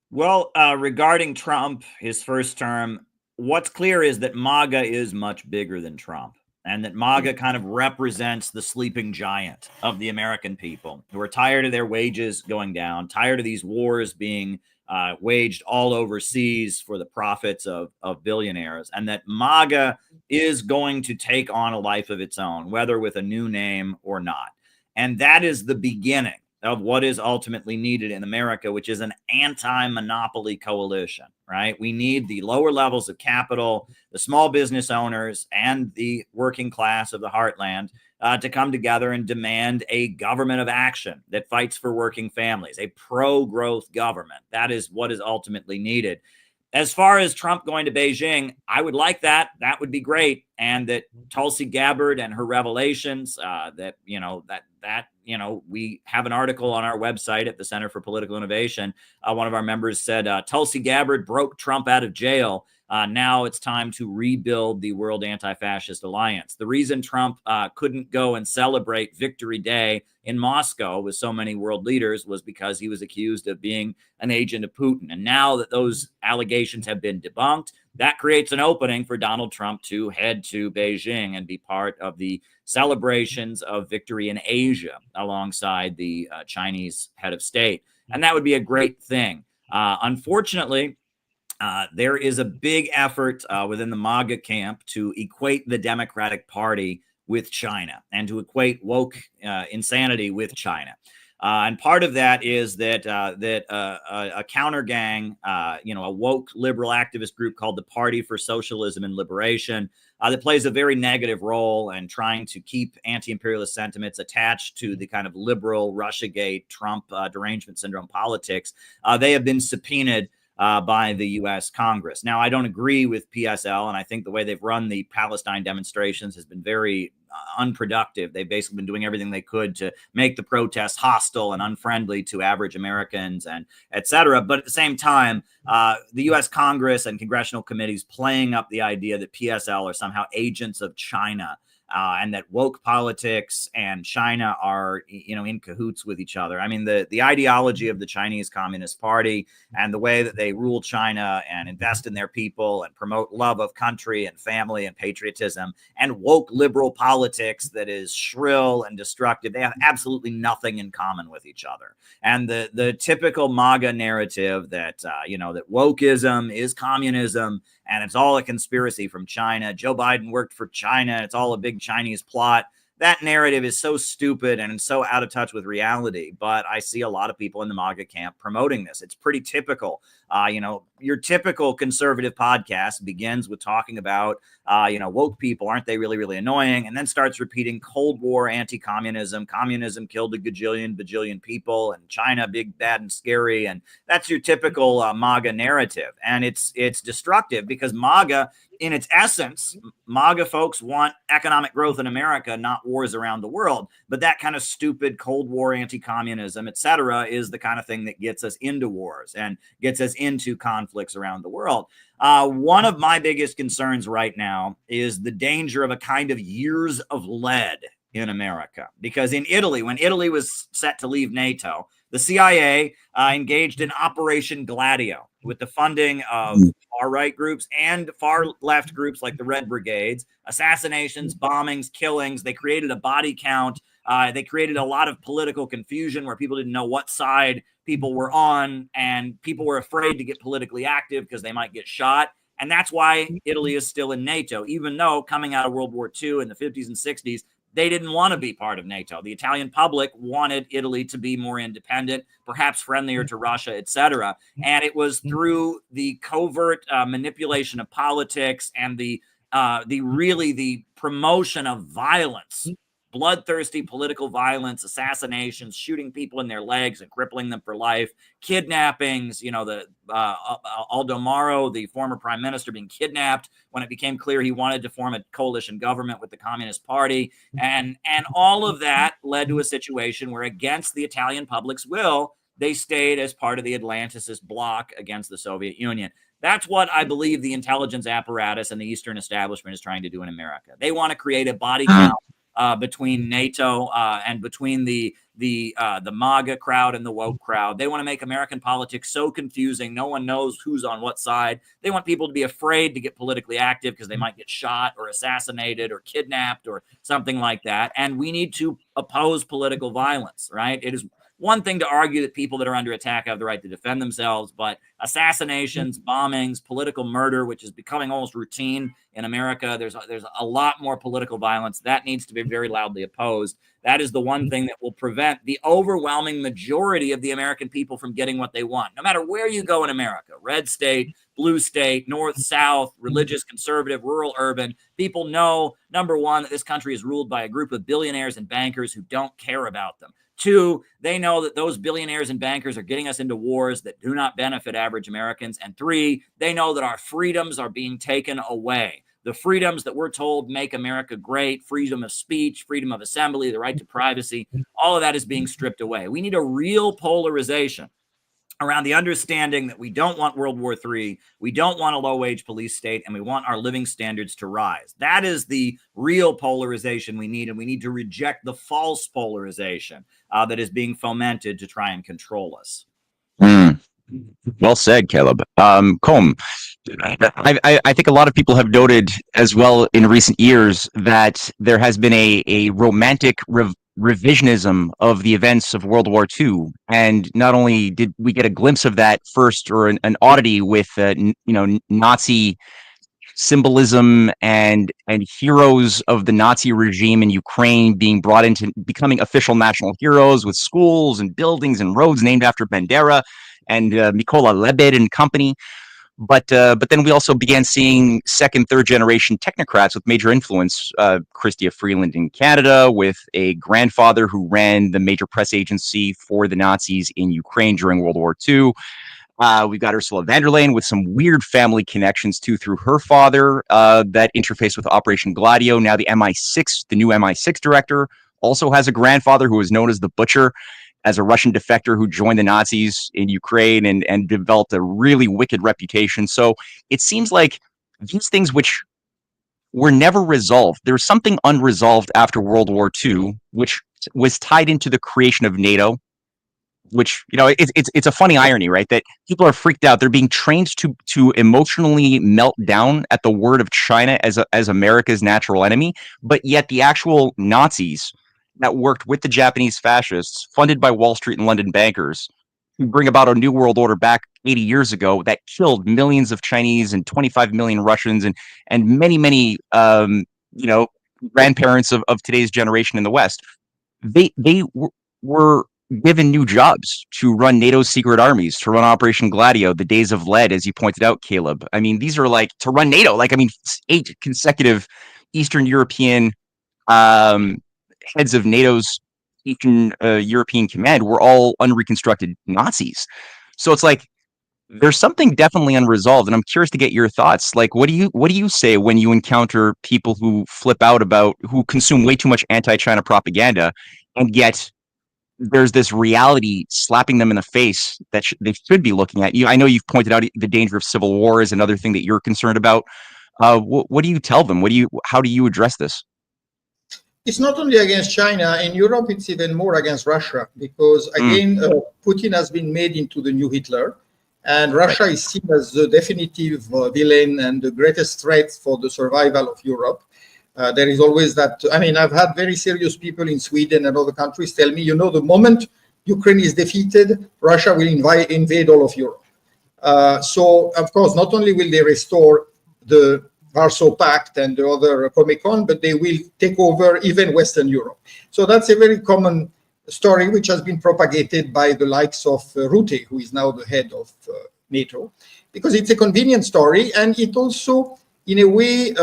Well, regarding Trump, his first term, what's clear is that MAGA is much bigger than Trump, and that MAGA kind of represents the sleeping giant of the American people who are tired of their wages going down, tired of these wars being waged all overseas for the profits of billionaires, and that MAGA is going to take on a life of its own, whether with a new name or not. And that is the beginning of what is ultimately needed in America, which is an anti-monopoly coalition, right? We need the lower levels of capital, the small business owners, and the working class of the heartland to come together and demand a government of action that fights for working families, a pro-growth government. That is what is ultimately needed. As far as Trump going to Beijing, I would like that. That would be great. And that Tulsi Gabbard and her revelations, we have an article on our website at the Center for Political Innovation. One of our members said, Tulsi Gabbard broke Trump out of jail. Now it's time to rebuild the World Anti-Fascist Alliance. The reason Trump couldn't go and celebrate Victory Day in Moscow with so many world leaders was because he was accused of being an agent of Putin. And now that those allegations have been debunked, that creates an opening for Donald Trump to head to Beijing and be part of the celebrations of victory in Asia alongside the Chinese head of state. And that would be a great thing. Unfortunately, there is a big effort within the MAGA camp to equate the Democratic Party with China and to equate woke insanity with China. And part of that is that a counter gang, a woke liberal activist group called the Party for Socialism and Liberation, that plays a very negative role in trying to keep anti-imperialist sentiments attached to the kind of liberal Russiagate, Trump derangement syndrome politics. They have been subpoenaed by the US Congress. Now, I don't agree with PSL, and I think the way they've run the Palestine demonstrations has been very unproductive. They've basically been doing everything they could to make the protests hostile and unfriendly to average Americans and et cetera. But at the same time, the US Congress and congressional committees playing up the idea that PSL are somehow agents of China. And that woke politics and China are, in cahoots with each other. I mean, the ideology of the Chinese Communist Party and the way that they rule China and invest in their people and promote love of country and family and patriotism and woke liberal politics that is shrill and destructive, they have absolutely nothing in common with each other. And the typical MAGA narrative that, that wokeism is communism and it's all a conspiracy from China. Joe Biden worked for China. It's all a big Chinese plot. That narrative is so stupid and so out of touch with reality. But I see a lot of people in the MAGA camp promoting this. It's pretty typical. Your typical conservative podcast begins with talking about, woke people. Aren't they really, really annoying? And then starts repeating Cold War anti-communism. Communism killed a bajillion people, and China big, bad, and scary. And that's your typical MAGA narrative. And it's destructive because MAGA, in its essence, MAGA folks want economic growth in America, not wars around the world. But that kind of stupid Cold War anti-communism, et cetera, is the kind of thing that gets us into wars and gets us into conflicts around the world. One of my biggest concerns right now is the danger of a kind of years of lead in America. Because in Italy, when Italy was set to leave NATO, the CIA engaged in Operation Gladio with the funding of far-right groups and far-left groups like the Red Brigades, assassinations, bombings, killings. They created a body count. They created a lot of political confusion where people didn't know what side people were on, and people were afraid to get politically active because they might get shot. And that's why Italy is still in NATO, even though coming out of World War II in the 50s and 60s, they didn't want to be part of NATO. The Italian public wanted Italy to be more independent, perhaps friendlier to Russia, etc. And it was through the covert manipulation of politics and the promotion of violence, bloodthirsty political violence, assassinations, shooting people in their legs and crippling them for life, kidnappings, the Aldo Moro, the former prime minister, being kidnapped when it became clear he wanted to form a coalition government with the Communist Party. And all of that led to a situation where, against the Italian public's will, they stayed as part of the Atlanticist bloc against the Soviet Union. That's what I believe the intelligence apparatus and the Eastern establishment is trying to do in America. They want to create a body count between NATO and between the MAGA crowd and the woke crowd. They want to make American politics so confusing, no one knows who's on what side. They want people to be afraid to get politically active because they might get shot or assassinated or kidnapped or something like that. And we need to oppose political violence, right? It is one thing to argue that people that are under attack have the right to defend themselves, but assassinations, bombings, political murder, which is becoming almost routine in America, there's a lot more political violence that needs to be very loudly opposed. That is the one thing that will prevent the overwhelming majority of the American people from getting what they want. No matter where you go in America, red state, blue state, north, south, religious, conservative, rural, urban, people know, number one, that this country is ruled by a group of billionaires and bankers who don't care about them. Two, they know that those billionaires and bankers are getting us into wars that do not benefit average Americans. And three, they know that our freedoms are being taken away. The freedoms that we're told make America great, freedom of speech, freedom of assembly, the right to privacy, all of that is being stripped away. We need a real polarization around the understanding that we don't want World War III, we don't want a low-wage police state, and we want our living standards to rise. That is the real polarization we need, and we need to reject the false polarization that is being fomented to try and control us. Well said, Caleb. Combe, I think a lot of people have noted as well in recent years that there has been a romantic revisionism of the events of World War II, and not only did we get a glimpse of that first, or an oddity with Nazi symbolism and heroes of the Nazi regime in Ukraine being brought into becoming official national heroes with schools and buildings and roads named after Bandera and Mikola Lebed and company. But then we also began seeing second, third generation technocrats with major influence. Chrystia Freeland in Canada, with a grandfather who ran the major press agency for the Nazis in Ukraine during World War II. We've got Ursula von der Leyen with some weird family connections too through her father that interface with Operation Gladio. Now the new MI6 director also has a grandfather who is known as the Butcher, as a Russian defector who joined the Nazis in Ukraine and developed a really wicked reputation. So it seems like these things which were never resolved, there's something unresolved after World War II, which was tied into the creation of NATO, which, it's a funny irony, right? That people are freaked out. They're being trained to emotionally melt down at the word of China as America's natural enemy, but yet the actual Nazis that worked with the Japanese fascists, funded by Wall Street and London bankers, to bring about a new world order back 80 years ago that killed millions of Chinese and 25 million Russians and many, many, grandparents of today's generation in the West. They were given new jobs to run NATO's secret armies, to run Operation Gladio, the Days of Lead, as you pointed out, Caleb. I mean, these are to run NATO, 8 consecutive Eastern European heads of NATO's Eastern European Command were all unreconstructed Nazis. So it's there's something definitely unresolved, and I'm curious to get your thoughts. What do you say when you encounter people who flip out who consume way too much anti-China propaganda, and yet there's this reality slapping them in the face that they should be looking at? I know you've pointed out the danger of civil war is another thing that you're concerned about. What do you tell them? How do you address this? It's not only against China. In Europe, it's even more against Russia, because, again, Putin has been made into the new Hitler, and Russia is seen as the definitive villain and the greatest threat for the survival of Europe. There is always that. I mean, I've had very serious people in Sweden and other countries tell me, the moment Ukraine is defeated, Russia will invade all of Europe. So, of course, not only will they restore the Warsaw Pact and the other Comecon, but they will take over even Western Europe. So that's a very common story which has been propagated by the likes of Rutte, who is now the head of NATO, because it's a convenient story, and it also, in a way,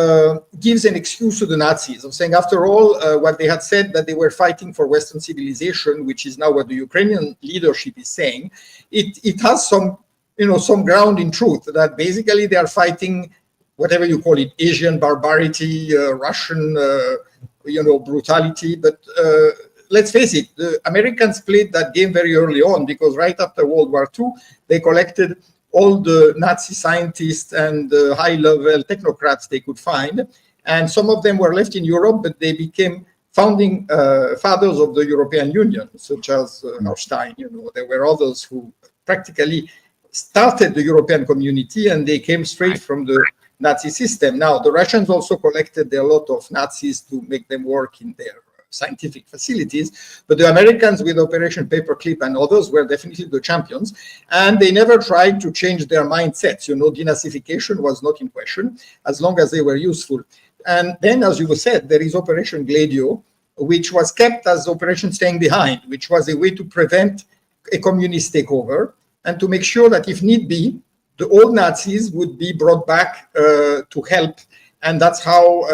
gives an excuse to the Nazis of saying, after all, what they had said, that they were fighting for Western civilization, which is now what the Ukrainian leadership is saying, it has some, some ground in truth, that basically they are fighting whatever you call it, Asian barbarity, Russian, brutality. But let's face it, the Americans played that game very early on, because right after World War II, they collected all the Nazi scientists and high-level technocrats they could find. And some of them were left in Europe, but they became founding fathers of the European Union, such as Epstein. There were others who practically started the European community, and they came straight from the Nazi system. Now, the Russians also collected a lot of Nazis to make them work in their scientific facilities, but the Americans with Operation Paperclip and others were definitely the champions, and they never tried to change their mindsets. Denazification was not in question as long as they were useful. And then, as you said, there is Operation Gladio, which was kept as Operation Staying Behind, which was a way to prevent a communist takeover and to make sure that, if need be, the old Nazis would be brought back to help. And that's how,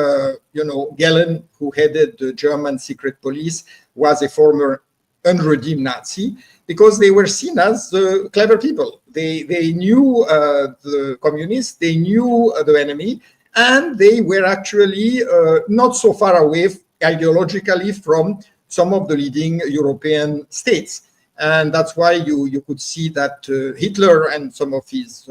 Gehlen, who headed the German secret police, was a former unredeemed Nazi, because they were seen as clever people. They knew the communists, they knew the enemy, and they were actually not so far away ideologically from some of the leading European states. And that's why you could see that Hitler and some of his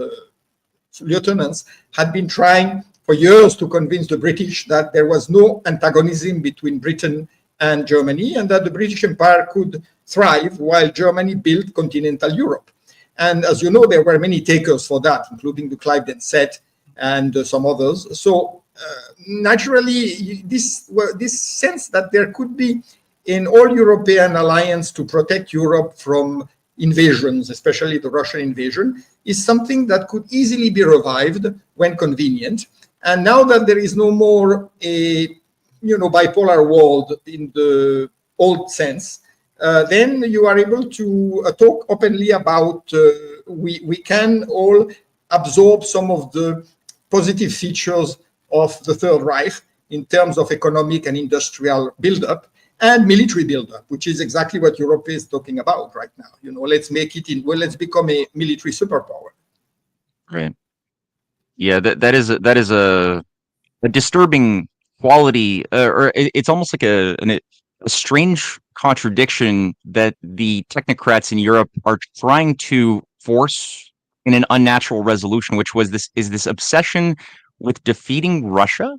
lieutenants had been trying for years to convince the British that there was no antagonism between Britain and Germany, and that the British Empire could thrive while Germany built continental Europe. And as you know, there were many takers for that, including the Clive Set and some others. So naturally, this sense that there could be an all-European alliance to protect Europe from invasions, especially the Russian invasion, is something that could easily be revived when convenient. And now that there is no more a bipolar world in the old sense, then you are able to talk openly about we can all absorb some of the positive features of the Third Reich in terms of economic and industrial buildup and military buildup, which is exactly what Europe is talking about right now. Let's make it let's become a military superpower. Right. Yeah, that is a disturbing quality, or it's almost like a strange contradiction that the technocrats in Europe are trying to force in an unnatural resolution, which was this obsession with defeating Russia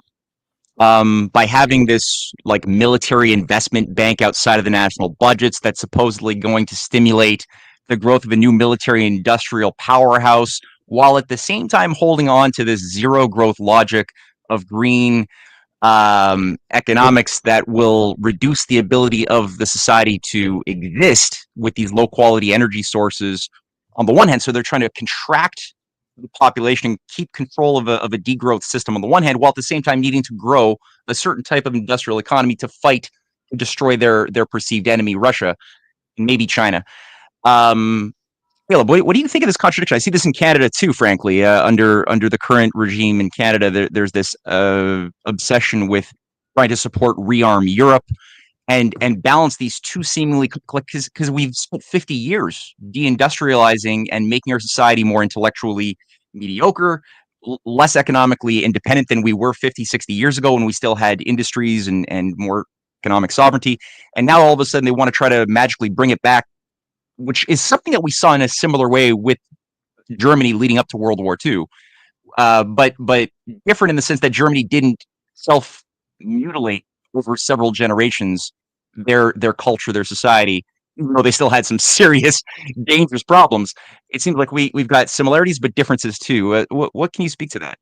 by having this like military investment bank outside of the national budgets that's supposedly going to stimulate the growth of a new military industrial powerhouse, while at the same time holding on to this zero growth logic of green economics that will reduce the ability of the society to exist with these low quality energy sources on the one hand. So they're trying to contract the population, keep control of a degrowth system on the one hand, while at the same time needing to grow a certain type of industrial economy to fight and destroy their perceived enemy, Russia, and maybe China. Caleb, what do you think of this contradiction? I see this in Canada too, frankly. Under the current regime in Canada, there's this obsession with trying to support rearm Europe and balance these two seemingly, because we've spent 50 years deindustrializing and making our society more intellectually mediocre, less economically independent than we were 50, 60 years ago when we still had industries and more economic sovereignty. And now all of a sudden they want to try to magically bring it back, which is something that we saw in a similar way with Germany leading up to World War II, but different in the sense that Germany didn't self-mutilate over several generations their culture, their society, even though they still had some serious, dangerous problems. It seems like we've got similarities, but differences too. What can you speak to that?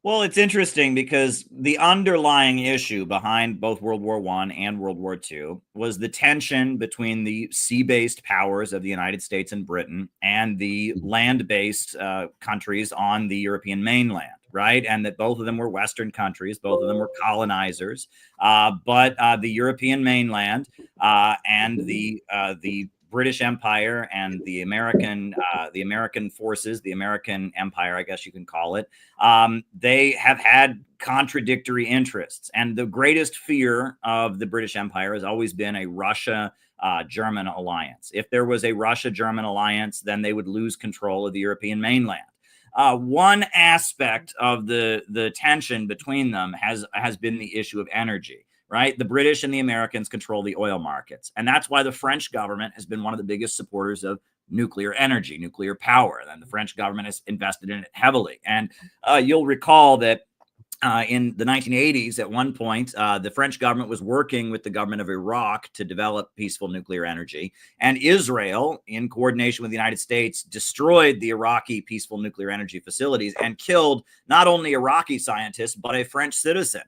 Well, it's interesting because the underlying issue behind both World War I and World War II was the tension between the sea-based powers of the United States and Britain and the land-based countries on the European mainland, right? And that both of them were Western countries, both of them were colonizers, but the European mainland and the British Empire and the American forces, the American Empire, I guess you can call it. They have had contradictory interests, and the greatest fear of the British Empire has always been a Russia German alliance. If there was a Russia German alliance, then they would lose control of the European mainland. One aspect of the tension between them has been the issue of energy. Right? The British and the Americans control the oil markets. And that's why the French government has been one of the biggest supporters of nuclear energy, nuclear power. And the French government has invested in it heavily. And you'll recall that in the 1980s, at one point, the French government was working with the government of Iraq to develop peaceful nuclear energy. And Israel, in coordination with the United States, destroyed the Iraqi peaceful nuclear energy facilities and killed not only Iraqi scientists, but a French citizen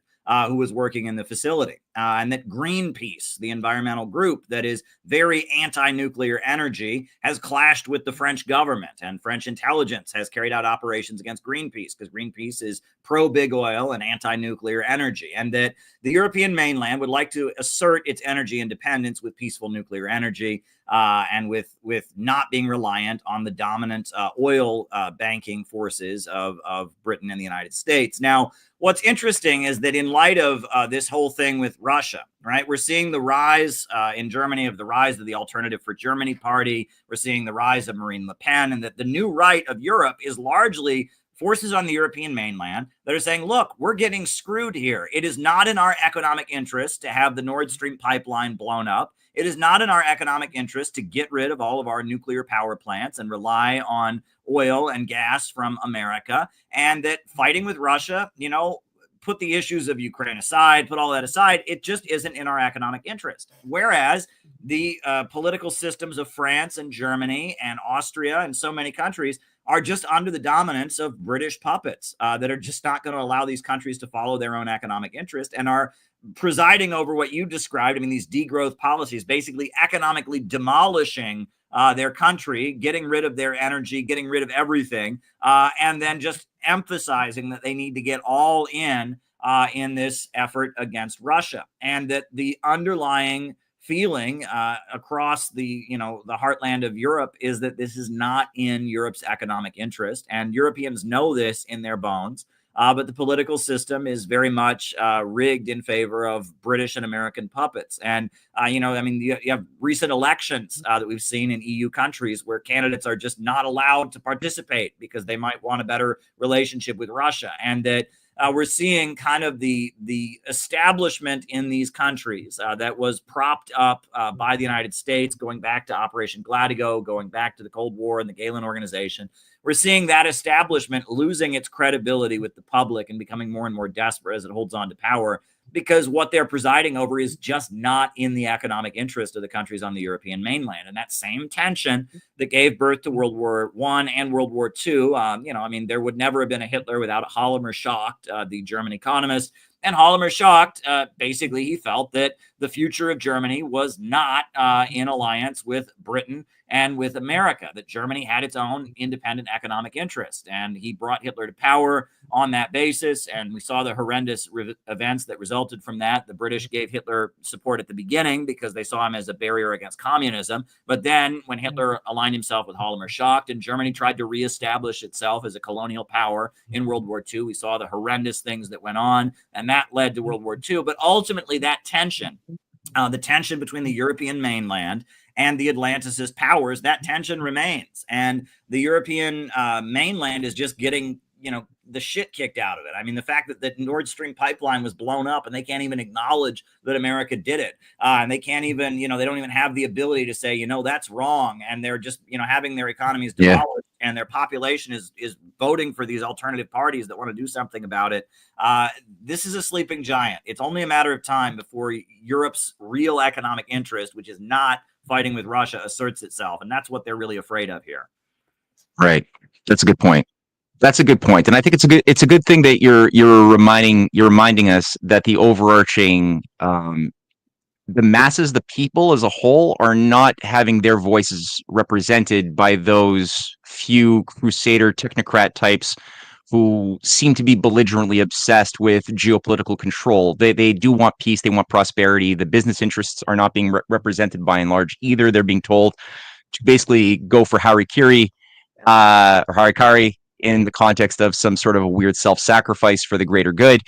who was working in the facility. And that Greenpeace, the environmental group that is very anti-nuclear energy, has clashed with the French government, and French intelligence has carried out operations against Greenpeace because Greenpeace is pro-big oil and anti-nuclear energy, and that the European mainland would like to assert its energy independence with peaceful nuclear energy and with not being reliant on the dominant oil banking forces of Britain and the United States. Now, what's interesting is that in light of this whole thing with Russia, right, we're seeing the rise in Germany of the rise of the Alternative for Germany party. We're seeing the rise of Marine Le Pen, and that the new right of Europe is largely forces on the European mainland that are saying, look, we're getting screwed here. It is not in our economic interest to have the Nord Stream pipeline blown up. It is not in our economic interest to get rid of all of our nuclear power plants and rely on oil and gas from America. And that fighting with Russia, put the issues of Ukraine aside, put all that aside, it just isn't in our economic interest. Whereas the political systems of France and Germany and Austria and so many countries are just under the dominance of British puppets that are just not going to allow these countries to follow their own economic interest and are presiding over what you described. I mean, these degrowth policies, basically economically demolishing their country, getting rid of their energy, getting rid of everything, and then just emphasizing that they need to get all in this effort against Russia, and that the underlying feeling across the heartland of Europe is that this is not in Europe's economic interest, and Europeans know this in their bones. But the political system is very much rigged in favor of British and American puppets. And, you have recent elections that we've seen in EU countries where candidates are just not allowed to participate because they might want a better relationship with Russia. And that we're seeing kind of the establishment in these countries that was propped up by the United States, going back to Operation Gladigo, going back to the Cold War and the Galen Organization. We're seeing that establishment losing its credibility with the public and becoming more and more desperate as it holds on to power, because what they're presiding over is just not in the economic interest of the countries on the European mainland. And that same tension that gave birth to World War I and World War II, there would never have been a Hitler without Hjalmar Schacht, the German economist. And Hjalmar Schacht, basically, he felt that the future of Germany was not in alliance with Britain and with America, that Germany had its own independent economic interest. And he brought Hitler to power on that basis. And we saw the horrendous events that resulted from that. The British gave Hitler support at the beginning because they saw him as a barrier against communism. But then when Hitler aligned himself with Hjalmar Schacht and Germany tried to reestablish itself as a colonial power in World War II, we saw the horrendous things that went on. And that led to World War II. But ultimately, that tension, the tension between the European mainland and the Atlanticist powers, that tension remains. And the European mainland is just getting, the shit kicked out of it. I mean, the fact that the Nord Stream pipeline was blown up and they can't even acknowledge that America did it. And they can't even, they don't even have the ability to say, that's wrong. And they're just, having their economies demolished and their population is voting for these alternative parties that want to do something about it. This is a sleeping giant. It's only a matter of time before Europe's real economic interest, which is not fighting with Russia, asserts itself. And that's what they're really afraid of here. Right. That's a good point. That's a good point, and I think it's a good thing that you're reminding us that the overarching the masses, the people as a whole, are not having their voices represented by those few crusader technocrat types who seem to be belligerently obsessed with geopolitical control. They do want peace, they want prosperity. The business interests are not being represented by and large either. They're being told to basically go for harikiri or harikari in the context of some sort of a weird self-sacrifice for the greater good.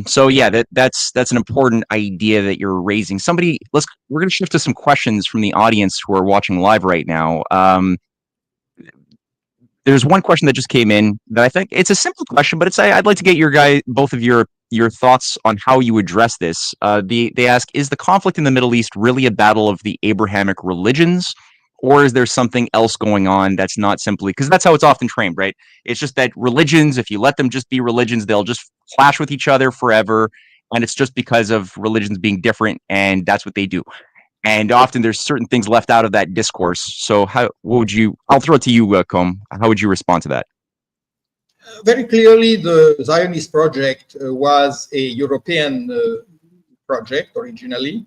So yeah, that's an important idea that you're raising. We're going to shift to some questions from the audience who are watching live right now. There's one question that just came in that I think it's a simple question, but I'd like to get both of your thoughts on how you address this. They ask, is the conflict in the Middle East really a battle of the Abrahamic religions, or is there something else going on that's not simply, because that's how it's often framed, right? It's just that religions, if you let them just be religions, they'll just clash with each other forever, and it's just because of religions being different, and that's what they do. And often there's certain things left out of that discourse. So I'll throw it to you, Com. How would you respond to that? Very clearly, the Zionist project was a European project originally.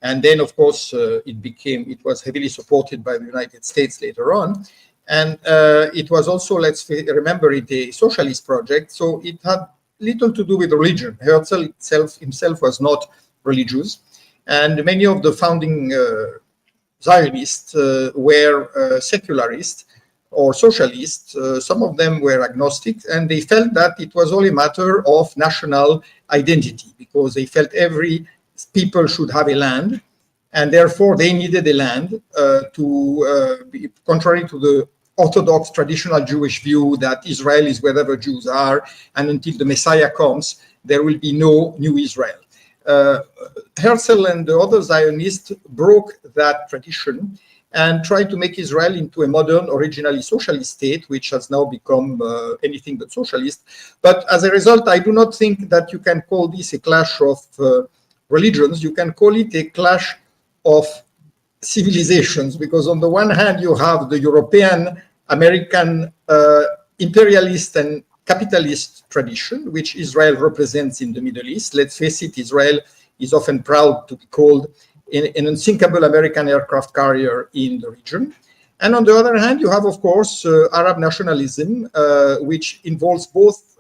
And then, of course, it was heavily supported by the United States later on. And it was also, let's remember it, a socialist project. So it had little to do with religion. Herzl himself was not religious. And many of the founding Zionists were secularists or socialists. Some of them were agnostic, and they felt that it was all a matter of national identity, because they felt every people should have a land, and therefore they needed a land to be contrary to the Orthodox traditional Jewish view that Israel is wherever Jews are, and until the Messiah comes, there will be no new Israel. Herzl and the other Zionists broke that tradition and tried to make Israel into a modern, originally socialist state, which has now become anything but socialist. But as a result, I do not think that you can call this a clash of religions. You can call it a clash of civilizations, because on the one hand, you have the European, American, imperialist and capitalist tradition, which Israel represents in the Middle East. Let's face it, Israel is often proud to be called an unsinkable American aircraft carrier in the region. And on the other hand, you have, of course, Arab nationalism, which involves both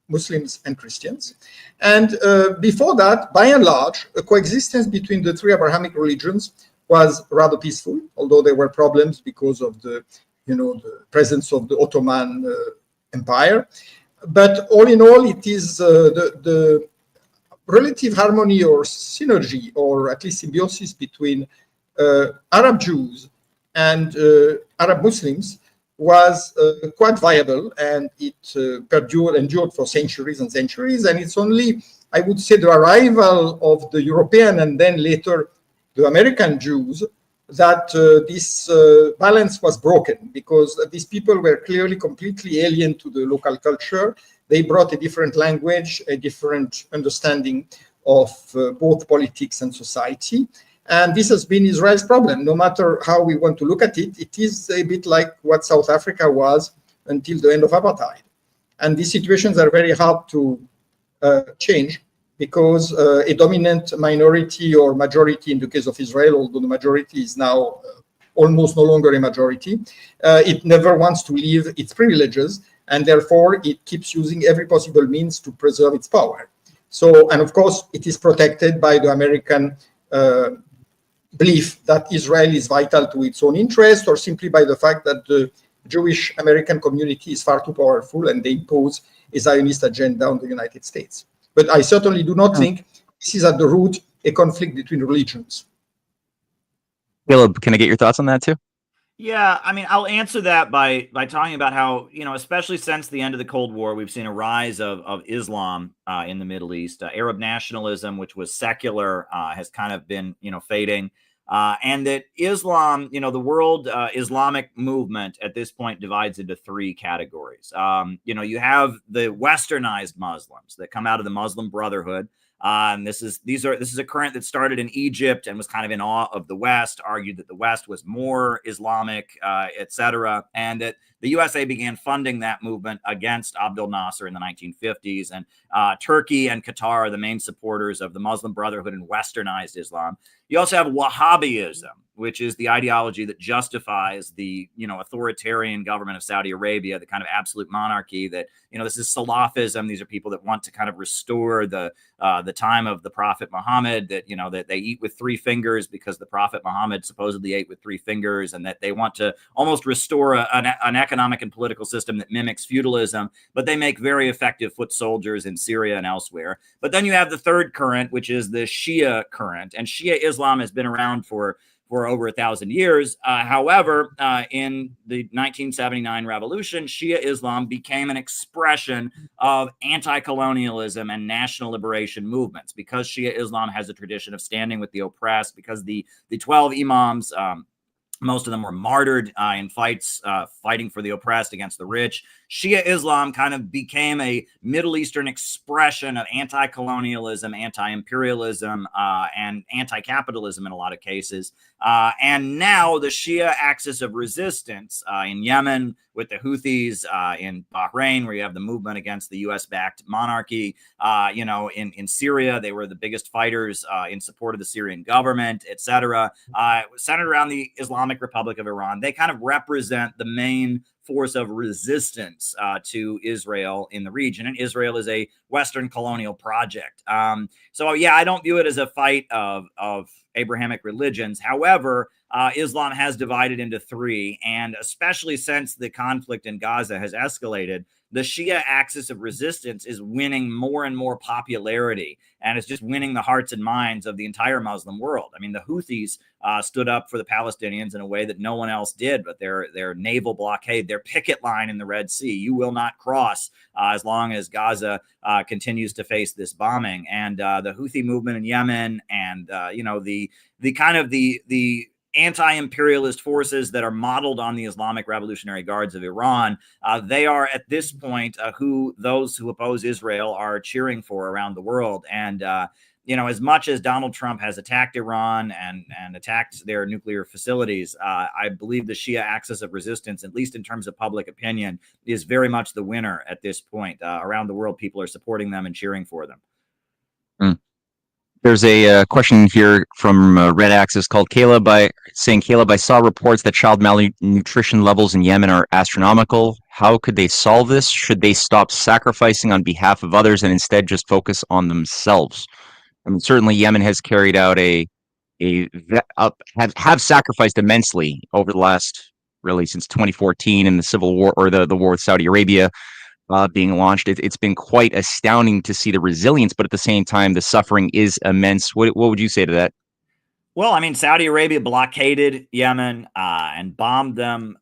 Muslims and Christians. And before that, by and large, a coexistence between the three Abrahamic religions was rather peaceful, although there were problems because of the presence of the Ottoman Empire. But all in all, it is the relative harmony or synergy, or at least symbiosis, between Arab Jews and Arab Muslims was quite viable, and it endured for centuries and centuries. And it's only, I would say, the arrival of the European and then later the American Jews that this balance was broken, because these people were clearly completely alien to the local culture. They brought a different language, a different understanding of both politics and society. And this has been Israel's problem. No matter how we want to look at it, it is a bit like what South Africa was until the end of apartheid. And these situations are very hard to change, because a dominant minority or majority in the case of Israel, although the majority is now almost no longer a majority, it never wants to leave its privileges, and therefore it keeps using every possible means to preserve its power. So, and of course, it is protected by the American belief that Israel is vital to its own interest, or simply by the fact that the Jewish American community is far too powerful and they impose a Zionist agenda on the United States. But I certainly do not think this is at the root a conflict between religions. Caleb, can I get your thoughts on that too? Yeah, I mean, I'll answer that by talking about how, especially since the end of the Cold War, we've seen a rise of Islam in the Middle East. Arab nationalism, which was secular, has kind of been, fading. And that Islam, the world Islamic movement at this point divides into three categories. You have the westernized Muslims that come out of the Muslim Brotherhood. This is a current that started in Egypt and was kind of in awe of the West, argued that the West was more Islamic, etc., and that the USA began funding that movement against Abdel Nasser in the 1950s. And Turkey and Qatar are the main supporters of the Muslim Brotherhood and westernized Islam. You also have Wahhabism, which is the ideology that justifies the, authoritarian government of Saudi Arabia, the kind of absolute monarchy that, this is Salafism. These are people that want to kind of restore the time of the Prophet Muhammad, that, that they eat with three fingers because the Prophet Muhammad supposedly ate with three fingers, and that they want to almost restore an economic and political system that mimics feudalism, but they make very effective foot soldiers in Syria and elsewhere. But then you have the third current, which is the Shia current, and Shia Islam has been around for over 1,000 years. However, in the 1979 revolution, Shia Islam became an expression of anti-colonialism and national liberation movements, because Shia Islam has a tradition of standing with the oppressed, because the 12 imams, most of them were martyred in fights, fighting for the oppressed against the rich. Shia Islam kind of became a Middle Eastern expression of anti-colonialism, anti-imperialism, and anti-capitalism in a lot of cases. And now the Shia axis of resistance in Yemen with the Houthis, in Bahrain, where you have the movement against the US-backed monarchy, in Syria, they were the biggest fighters in support of the Syrian government, etc. Centered around the Islamic Republic of Iran. They kind of represent the main force of resistance to Israel in the region. And Israel is a Western colonial project. So yeah, I don't view it as a fight of Abrahamic religions. However, Islam has divided into three, and especially since the conflict in Gaza has escalated, the Shia axis of resistance is winning more and more popularity, and it's just winning the hearts and minds of the entire Muslim world. I mean, the Houthis stood up for the Palestinians in a way that no one else did, but their naval blockade, their picket line in the Red Sea, you will not cross as long as Gaza continues to face this bombing. And the Houthi movement in Yemen, and the kind of the anti-imperialist forces that are modeled on the Islamic Revolutionary Guards of Iran, they are at this point who those who oppose Israel are cheering for around the world. And as much as Donald Trump has attacked Iran and attacked their nuclear facilities, I believe the Shia axis of resistance, at least in terms of public opinion, is very much the winner at this point. Around the world, people are supporting them and cheering for them. Mm. There's a question here from Red Axis called Caleb, Caleb, I saw reports that child malnutrition levels in Yemen are astronomical. How could they solve this? Should they stop sacrificing on behalf of others and instead just focus on themselves? I mean, certainly Yemen has carried out have sacrificed immensely over the last, really, since 2014 and the civil war, or the war with Saudi Arabia being launched. It's been quite astounding to see the resilience, but at the same time, the suffering is immense. What would you say to that? Well, I mean, Saudi Arabia blockaded Yemen and bombed them,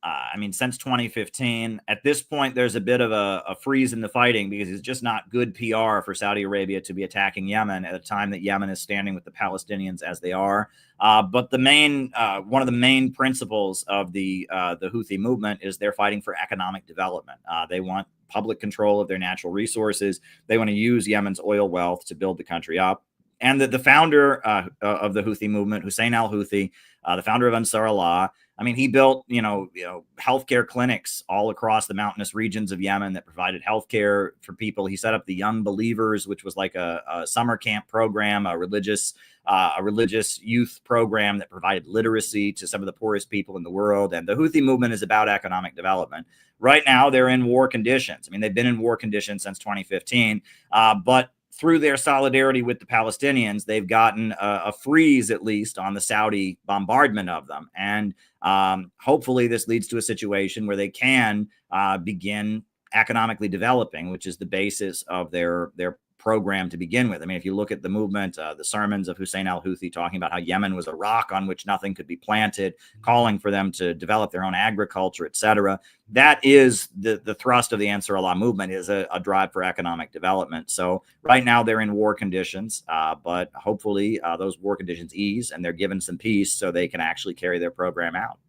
since 2015. At this point, there's a bit of a freeze in the fighting, because it's just not good PR for Saudi Arabia to be attacking Yemen at a time that Yemen is standing with the Palestinians as they are. But one of the main principles of the Houthi movement is they're fighting for economic development. They want public control of their natural resources. They want to use Yemen's oil wealth to build the country up. And the founder of the Houthi movement, Hussein al-Houthi, the founder of Ansar Allah, he built, healthcare clinics all across the mountainous regions of Yemen that provided healthcare for people. He set up the Young Believers, which was like a summer camp program, a religious youth program that provided literacy to some of the poorest people in the world. And the Houthi movement is about economic development. Right now, they're in war conditions. They've been in war conditions since 2015, but through their solidarity with the Palestinians, they've gotten a freeze, at least, on the Saudi bombardment of them. And hopefully this leads to a situation where they can begin economically developing, which is the basis of their program to begin with. If you look at the movement, the sermons of Hussein al-Houthi talking about how Yemen was a rock on which nothing could be planted, calling for them to develop their own agriculture, etc. That is the thrust of the Ansar Allah movement, is a drive for economic development. So right now they're in war conditions, but hopefully those war conditions ease and they're given some peace so they can actually carry their program out.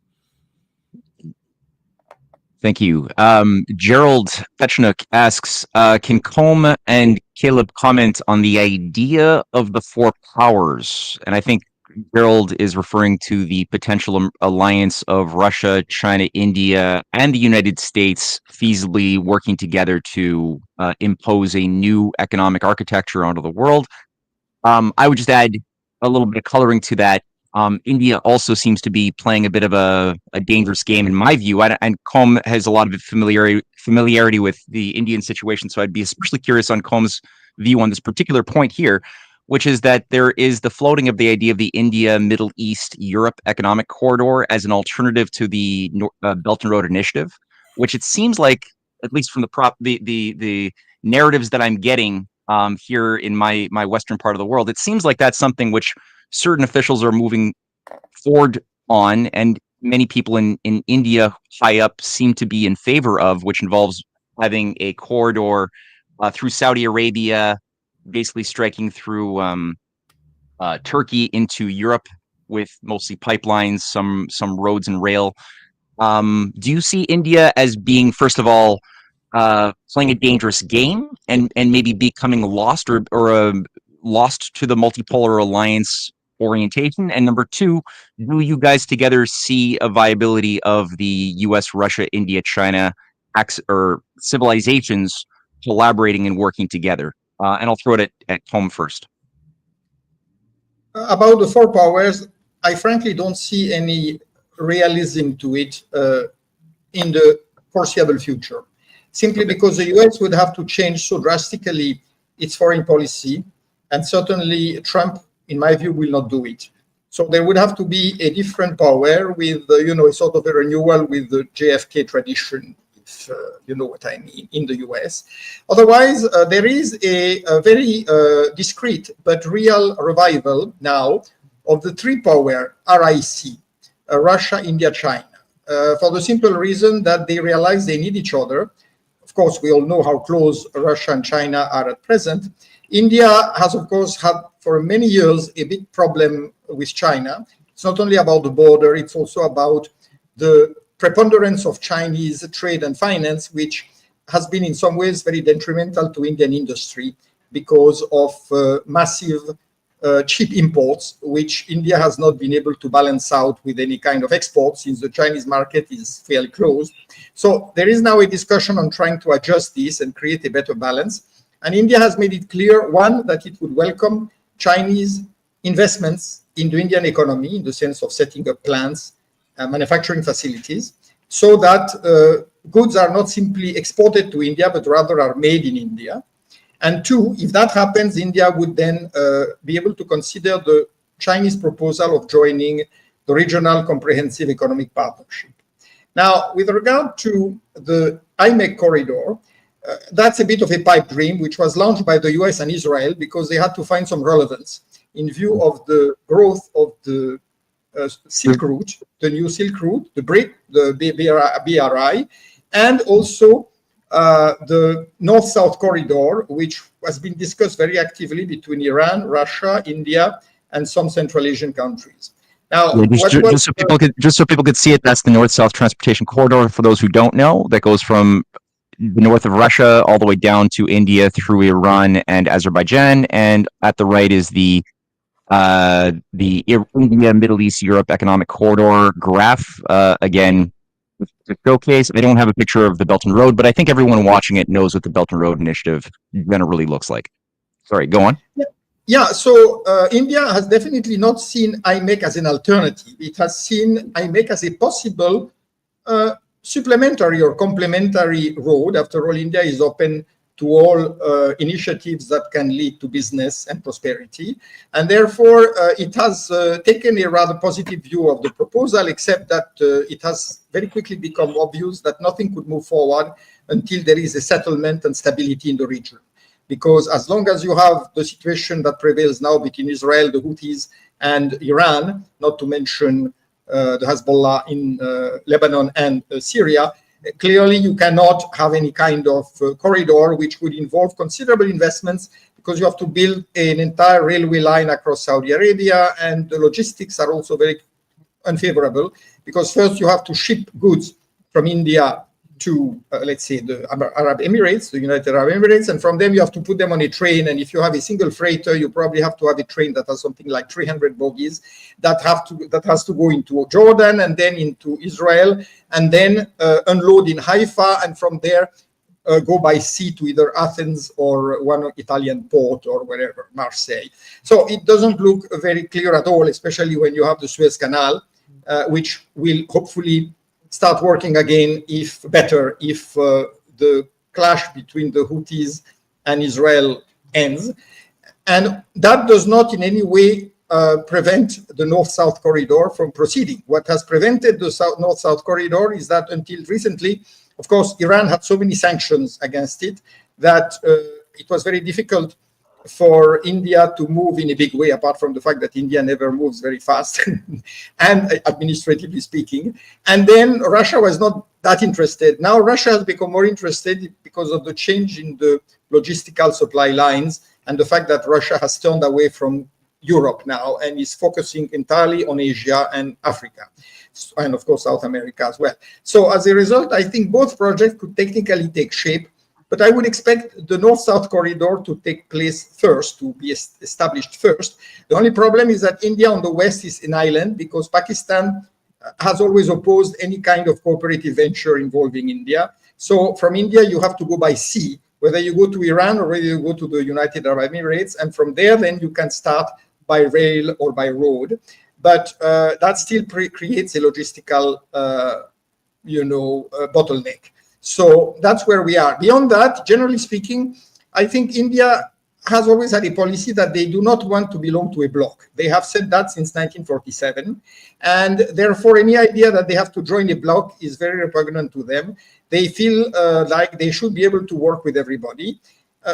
Thank you. Gerald Petchnuk asks, can Combe and Caleb comment on the idea of the four powers? And I think Gerald is referring to the potential alliance of Russia, China, India, and the United States feasibly working together to impose a new economic architecture onto the world. I would just add a little bit of coloring to that. India also seems to be playing a bit of a dangerous game, in my view. And Com has a lot of familiarity with the Indian situation, so I'd be especially curious on Com's view on this particular point here, which is that there is the floating of the idea of the India, Middle East, Europe economic corridor as an alternative to the Belt and Road Initiative, which it seems like, at least from the narratives that I'm getting here in my western part of the world, it seems like that's something which certain officials are moving forward on, and many people in India high up seem to be in favor of, which involves having a corridor through Saudi Arabia, basically striking through Turkey into Europe with mostly pipelines, some roads and rail. Do you see India as being, first of all, playing a dangerous game and maybe becoming lost or lost to the multipolar alliance orientation? And number two, do you guys together see a viability of the US, Russia, India, China or civilizations collaborating and working together? And I'll throw it at home first. About the four powers, I frankly don't see any realism to it in the foreseeable future, simply because the US would have to change so drastically its foreign policy, and certainly Trump, in my view, will not do it. So there would have to be a different power with, a sort of a renewal with the JFK tradition, if you know what I mean, in the US. Otherwise, there is a very discreet but real revival now of the three-power RIC, Russia, India, China, for the simple reason that they realize they need each other. Of course, we all know how close Russia and China are at present. India has, of course, had for many years a big problem with China. It's not only about the border, it's also about the preponderance of Chinese trade and finance, which has been in some ways very detrimental to Indian industry because of massive cheap imports, which India has not been able to balance out with any kind of exports since the Chinese market is fairly closed. So there is now a discussion on trying to adjust this and create a better balance. And India has made it clear, one, that it would welcome Chinese investments in the Indian economy in the sense of setting up plants, manufacturing facilities, so that goods are not simply exported to India, but rather are made in India. And two, if that happens, India would then be able to consider the Chinese proposal of joining the Regional Comprehensive Economic Partnership. Now, with regard to the IMEC corridor, that's a bit of a pipe dream, which was launched by the US and Israel because they had to find some relevance in view of the growth of the Silk Route, the new Silk Route, the BRIC, the BRI, and also the North-South corridor, which has been discussed very actively between Iran, Russia, India, and some Central Asian countries. Now, just so people could see it, that's the North-South transportation corridor. For those who don't know, that goes from the north of Russia all the way down to India through Iran and Azerbaijan, and at the right is the India, Middle East, Europe economic corridor graph. Again, to showcase, I don't have a picture of the Belt and Road, but I think everyone watching it knows what the Belt and Road Initiative generally looks like. Sorry, go on. Yeah, so India has definitely not seen IMEC as an alternative. It has seen IMEC as a possible supplementary or complementary road. After all, India is open to all initiatives that can lead to business and prosperity. And therefore, it has taken a rather positive view of the proposal, except that it has very quickly become obvious that nothing could move forward until there is a settlement and stability in the region. Because as long as you have the situation that prevails now between Israel, the Houthis, and Iran, not to mention the Hezbollah in Lebanon and Syria, clearly you cannot have any kind of corridor which would involve considerable investments, because you have to build an entire railway line across Saudi Arabia, and the logistics are also very unfavorable, because first you have to ship goods from India to, let's say, the Arab Emirates, the United Arab Emirates, and from them you have to put them on a train. And if you have a single freighter, you probably have to have a train that has something like 300 bogies that has to go into Jordan and then into Israel, and then unload in Haifa, and from there go by sea to either Athens or one Italian port or wherever, Marseille. So it doesn't look very clear at all, especially when you have the Suez Canal, which will hopefully start working again if the clash between the Houthis and Israel ends. And that does not in any way prevent the North-South corridor from proceeding. What has prevented the North-South corridor is that until recently, of course, Iran had so many sanctions against it that it was very difficult for India to move in a big way, apart from the fact that India never moves very fast, and administratively speaking. And then Russia was not that interested. Now Russia has become more interested because of the change in the logistical supply lines and the fact that Russia has turned away from Europe now and is focusing entirely on Asia and Africa, and of course South America as well. So as a result, I think both projects could technically take shape, but I would expect the North-South corridor to take place first, to be established first. The only problem is that India on the west is an island, because Pakistan has always opposed any kind of cooperative venture involving India. So from India, you have to go by sea, whether you go to Iran or whether you go to the United Arab Emirates. And from there, then you can start by rail or by road. But that still creates a logistical, bottleneck. So that's where we are. Beyond that, generally speaking, I think India has always had a policy that they do not want to belong to a bloc. They have said that since 1947. And therefore, any idea that they have to join a bloc is very repugnant to them. They feel like they should be able to work with everybody.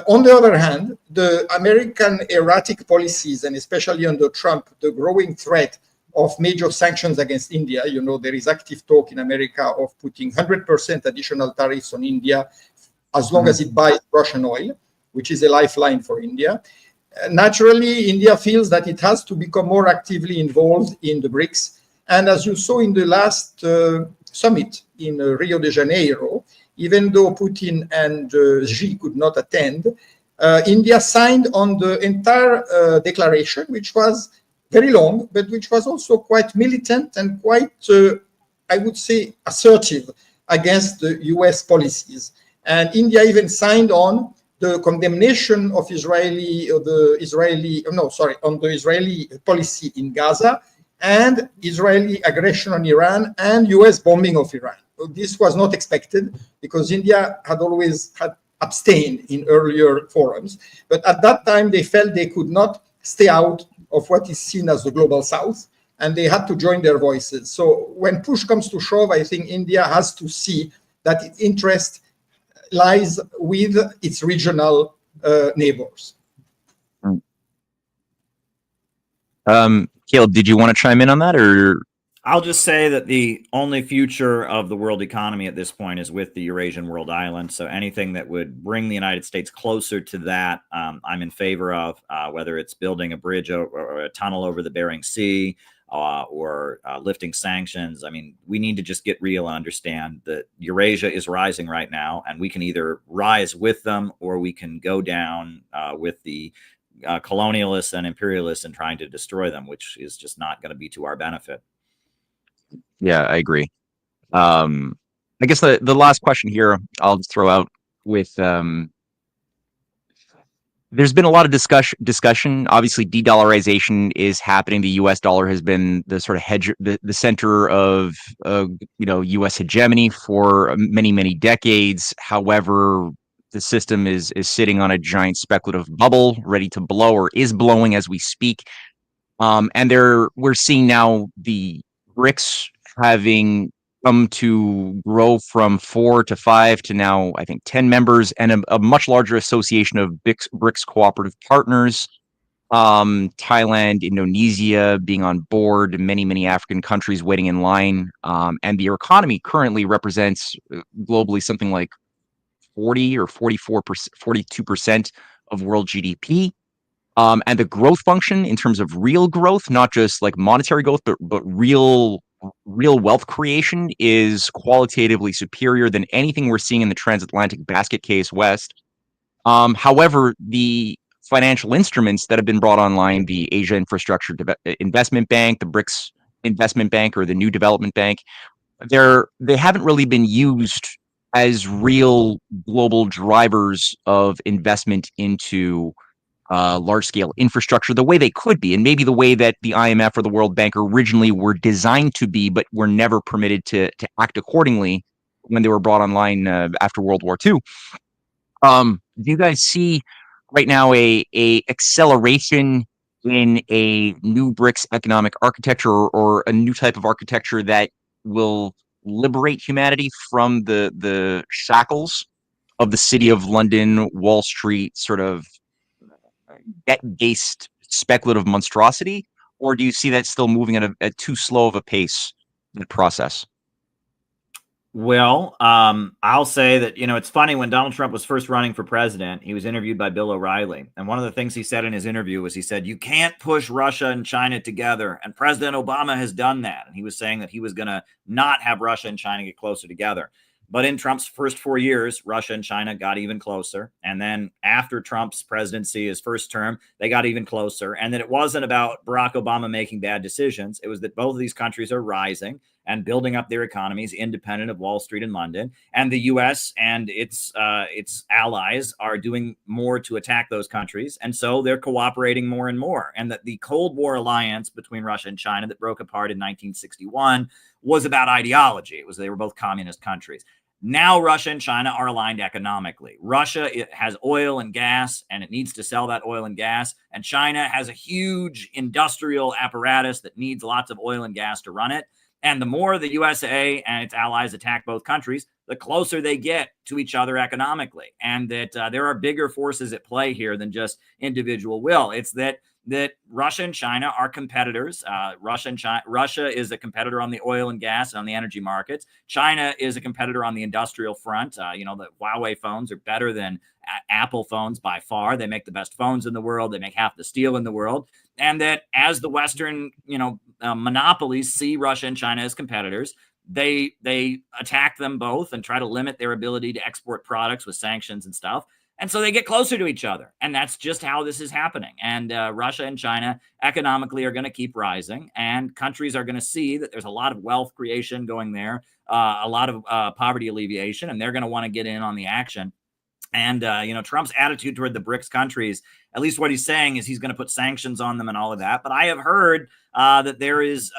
On the other hand, the American erratic policies, and especially under Trump, the growing threat of major sanctions against India. There is active talk in America of putting 100% additional tariffs on India as long as it buys Russian oil, which is a lifeline for India. Naturally, India feels that it has to become more actively involved in the BRICS. And as you saw in the last summit in Rio de Janeiro, even though Putin and Xi could not attend, India signed on the entire declaration, which was very long, but which was also quite militant and quite, I would say, assertive against the US policies. And India even signed on the condemnation of the Israeli policy in Gaza and Israeli aggression on Iran and US bombing of Iran. This was not expected because India had always abstained in earlier forums. But at that time, they felt they could not stay out of what is seen as the global south, and they had to join their voices. So when push comes to shove, I think India has to see that its interest lies with its regional neighbors. Caleb, did you want to chime in on that, or? I'll just say that the only future of the world economy at this point is with the Eurasian world island. So anything that would bring the United States closer to that, I'm in favor of, whether it's building a bridge or a tunnel over the Bering Sea or lifting sanctions. I mean, we need to just get real and understand that Eurasia is rising right now, and we can either rise with them or we can go down with the colonialists and imperialists and trying to destroy them, which is just not going to be to our benefit. Yeah, I agree. I guess the last question here I'll just throw out with there's been a lot of discussion. Obviously, de-dollarization is happening. The U.S. dollar has been the sort of the center of U.S. hegemony for many decades. However, the system is sitting on a giant speculative bubble, ready to blow, or is blowing as we speak. And we're seeing now the BRICS having come to grow from 4 to 5 to now, I think, 10 members, and a much larger association of BRICS cooperative partners. Thailand, Indonesia being on board, many African countries waiting in line. And their economy currently represents globally something like 40 or 44%, 42% of world GDP. And the growth function in terms of real growth, not just like monetary growth, but real real wealth creation is qualitatively superior than anything we're seeing in the transatlantic basket case west. However, the financial instruments that have been brought online, the Asia Infrastructure Investment Bank, the BRICS Investment Bank, or the New Development Bank, they haven't really been used as real global drivers of investment into large scale infrastructure the way they could be, and maybe the way that the IMF or the World Bank originally were designed to be, but were never permitted to act accordingly when they were brought online after World War II. Do you guys see right now a acceleration in a new BRICS economic architecture, or a new type of architecture that will liberate humanity from the shackles of the City of London, Wall Street, sort of debt-based speculative monstrosity? Or do you see that still moving at too slow of a pace, the process? Well, I'll say that, it's funny, when Donald Trump was first running for president, he was interviewed by Bill O'Reilly. And one of the things he said in his interview was, he said, "You can't push Russia and China together. And President Obama has done that." And he was saying that he was going to not have Russia and China get closer together. But in Trump's first 4 years, Russia and China got even closer. And then after Trump's presidency, his first term, they got even closer. And that it wasn't about Barack Obama making bad decisions. It was that both of these countries are rising and building up their economies independent of Wall Street and London. And the U.S. and its allies are doing more to attack those countries. And so they're cooperating more and more. And that the Cold War alliance between Russia and China that broke apart in 1961 was about ideology. It was, they were both communist countries. Now Russia and China are aligned economically. Russia, it has oil and gas, and it needs to sell that oil and gas. And China has a huge industrial apparatus that needs lots of oil and gas to run it. And the more the USA and its allies attack both countries, the closer they get to each other economically. And that there are bigger forces at play here than just individual will. It's that Russia and China are competitors. Russia is a competitor on the oil and gas and on the energy markets. China is a competitor on the industrial front. The Huawei phones are better than Apple phones by far. They make the best phones in the world. They make half the steel in the world. And that as the Western, monopolies see Russia and China as competitors, they attack them both and try to limit their ability to export products with sanctions and stuff. And so they get closer to each other. And that's just how this is happening. And Russia and China economically are going to keep rising. And countries are going to see that there's a lot of wealth creation going there, a lot of poverty alleviation, and they're going to want to get in on the action. And, Trump's attitude toward the BRICS countries, at least what he's saying is he's going to put sanctions on them and all of that. But I have heard that there is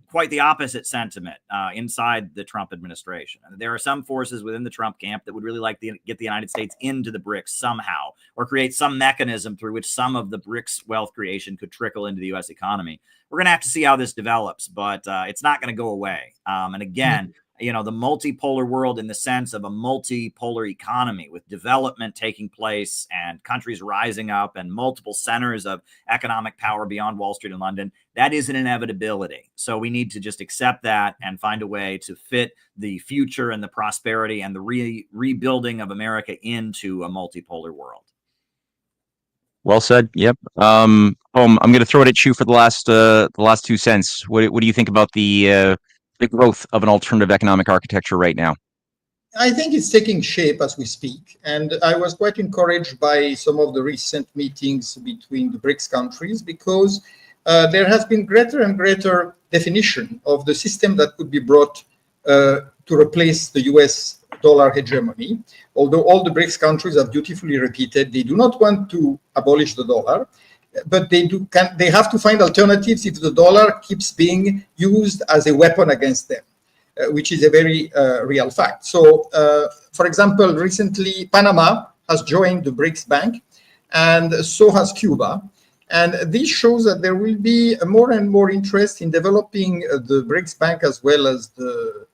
quite the opposite sentiment inside the Trump administration. There are some forces within the Trump camp that would really like to get the United States into the BRICS somehow, or create some mechanism through which some of the BRICS wealth creation could trickle into the U.S. economy. We're going to have to see how this develops, but it's not going to go away. And again, the multipolar world in the sense of a multipolar economy with development taking place and countries rising up and multiple centers of economic power beyond Wall Street and London, that is an inevitability. So we need to just accept that and find a way to fit the future and the prosperity and the rebuilding of America into a multipolar world. Well said. Yep. I'm going to throw it at you for the last 2 cents. What do you think about the growth of an alternative economic architecture right now? I think it's taking shape as we speak. And I was quite encouraged by some of the recent meetings between the BRICS countries, because there has been greater and greater definition of the system that could be brought to replace the US dollar hegemony. Although all the BRICS countries have dutifully repeated they do not want to abolish the dollar, but they have to find alternatives if the dollar keeps being used as a weapon against them, which is a very real fact. So, for example, recently Panama has joined the BRICS Bank, and so has Cuba. And this shows that there will be more and more interest in developing the BRICS Bank, as well as the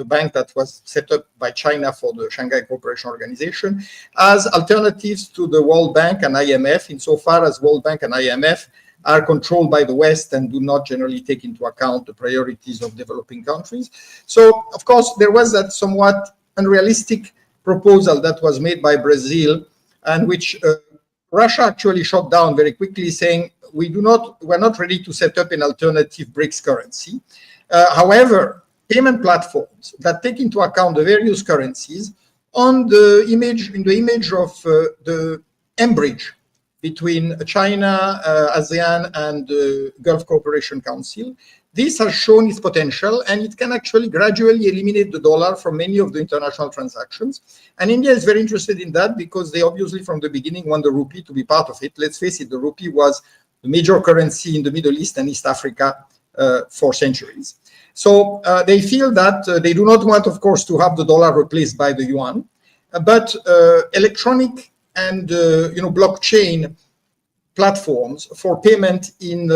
bank that was set up by China for the Shanghai Cooperation Organization, as alternatives to the World Bank and IMF, insofar as World Bank and IMF are controlled by the West and do not generally take into account the priorities of developing countries. So, of course, there was that somewhat unrealistic proposal that was made by Brazil, and which Russia actually shot down very quickly, saying we're not ready to set up an alternative BRICS currency. However, payment platforms that take into account the various currencies in the image of the M-bridge between China, ASEAN, and the Gulf Cooperation Council. This has shown its potential, and it can actually gradually eliminate the dollar from many of the international transactions. And India is very interested in that because they obviously from the beginning want the rupee to be part of it. Let's face it, the rupee was the major currency in the Middle East and East Africa for centuries. So they feel that they do not want, of course, to have the dollar replaced by the yuan, but electronic and blockchain platforms for payment in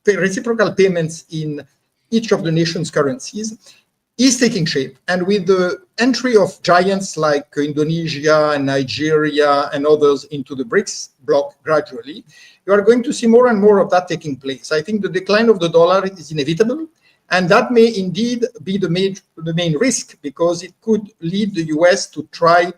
reciprocal payments in each of the nation's currencies is taking shape. And with the entry of giants like Indonesia and Nigeria and others into the BRICS bloc gradually, you are going to see more and more of that taking place. I think the decline of the dollar is inevitable, and that may indeed be the main risk, because it could lead the US to try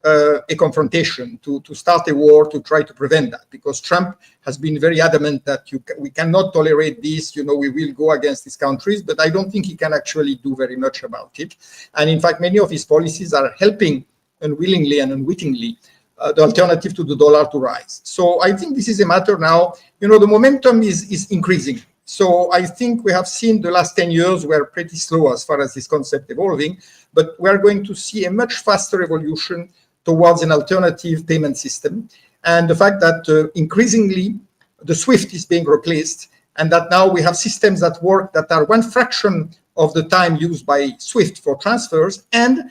a confrontation, to start a war, to try to prevent that, because Trump has been very adamant that we cannot tolerate this, we will go against these countries, but I don't think he can actually do very much about it. And in fact, many of his policies are helping unwillingly and unwittingly the alternative to the dollar to rise. So I think this is a matter now, the momentum is increasing. So I think we have seen the last 10 years were pretty slow as far as this concept evolving, but we're going to see a much faster evolution towards an alternative payment system. And the fact that increasingly the SWIFT is being replaced, and that now we have systems that work that are one fraction of the time used by SWIFT for transfers, and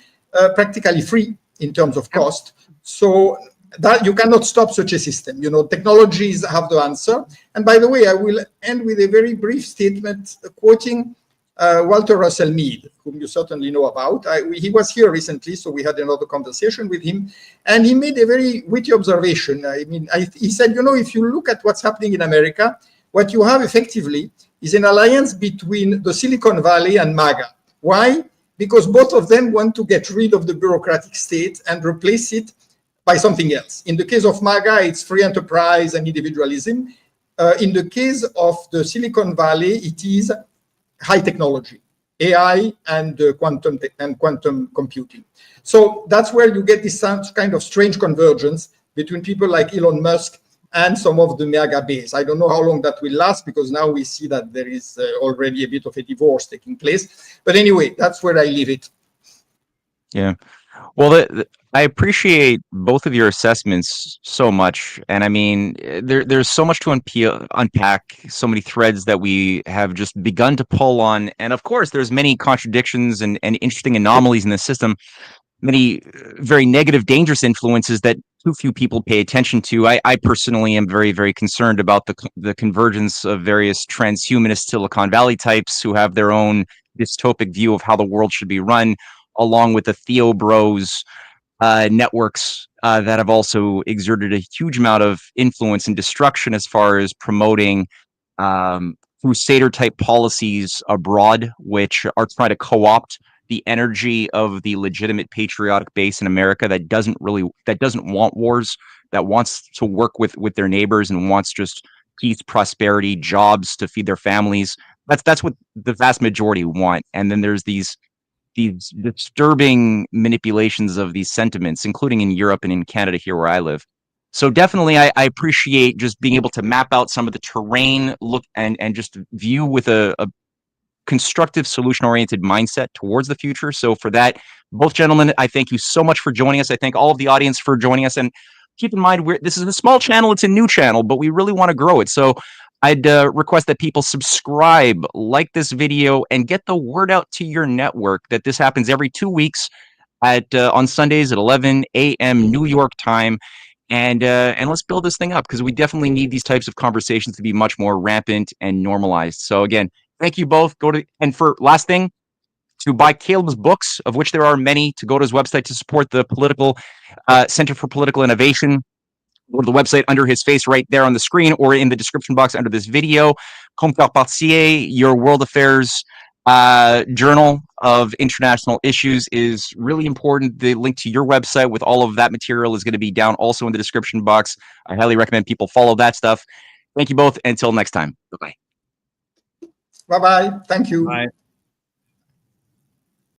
practically free in terms of cost. So that you cannot stop such a system. Technologies have the answer. And by the way, I will end with a very brief statement quoting Walter Russell Mead, whom you certainly know about. He was here recently, so we had another conversation with him, and he made a very witty observation. He said, if you look at what's happening in America, what you have effectively is an alliance between the Silicon Valley and MAGA. Why? Because both of them want to get rid of the bureaucratic state and replace it by something else. In the case of MAGA, it's free enterprise and individualism. In the case of the Silicon Valley, it is high technology, AI and quantum computing. So that's where you get this kind of strange convergence between people like Elon Musk and some of the MAGA base. I don't know how long that will last, because now we see that there is already a bit of a divorce taking place. But anyway, that's where I leave it. Yeah. Well, I appreciate both of your assessments so much. And I mean, there's so much to unpack, so many threads that we have just begun to pull on. And of course, there's many contradictions and interesting anomalies in the system, many very negative, dangerous influences that too few people pay attention to. I personally am very, very concerned about the convergence of various transhumanist Silicon Valley types who have their own dystopic view of how the world should be run, along with the Theo Bros networks that have also exerted a huge amount of influence and destruction as far as promoting crusader-type policies abroad, which are trying to co-opt the energy of the legitimate patriotic base in America that doesn't want wars, that wants to work with their neighbors and wants just peace, prosperity, jobs to feed their families. That's what the vast majority want. And then there's these disturbing manipulations of these sentiments, including in Europe and in Canada here where I live. So definitely I appreciate just being able to map out some of the terrain, look and just view with a constructive solution-oriented mindset towards the future. So for that, both gentlemen, I thank you so much for joining us. I thank all of the audience for joining us. And keep in mind, this is a small channel, it's a new channel, but we really want to grow it. So I'd request that people subscribe, like this video, and get the word out to your network that this happens every 2 weeks on Sundays at 11 a.m. New York time. And let's build this thing up, because we definitely need these types of conversations to be much more rampant and normalized. So again, thank you both. For last thing, to buy Caleb's books, of which there are many, to go to his website to support the political Center for Political Innovation. Go to the website under his face right there on the screen, or in the description box under this video. Come Carpentier, your world affairs journal of international issues is really important. The link to your website with all of that material is going to be down also in the description box. I highly recommend people follow that stuff. Thank you both. Until next time. Bye-bye. Bye-bye. Thank you. Bye.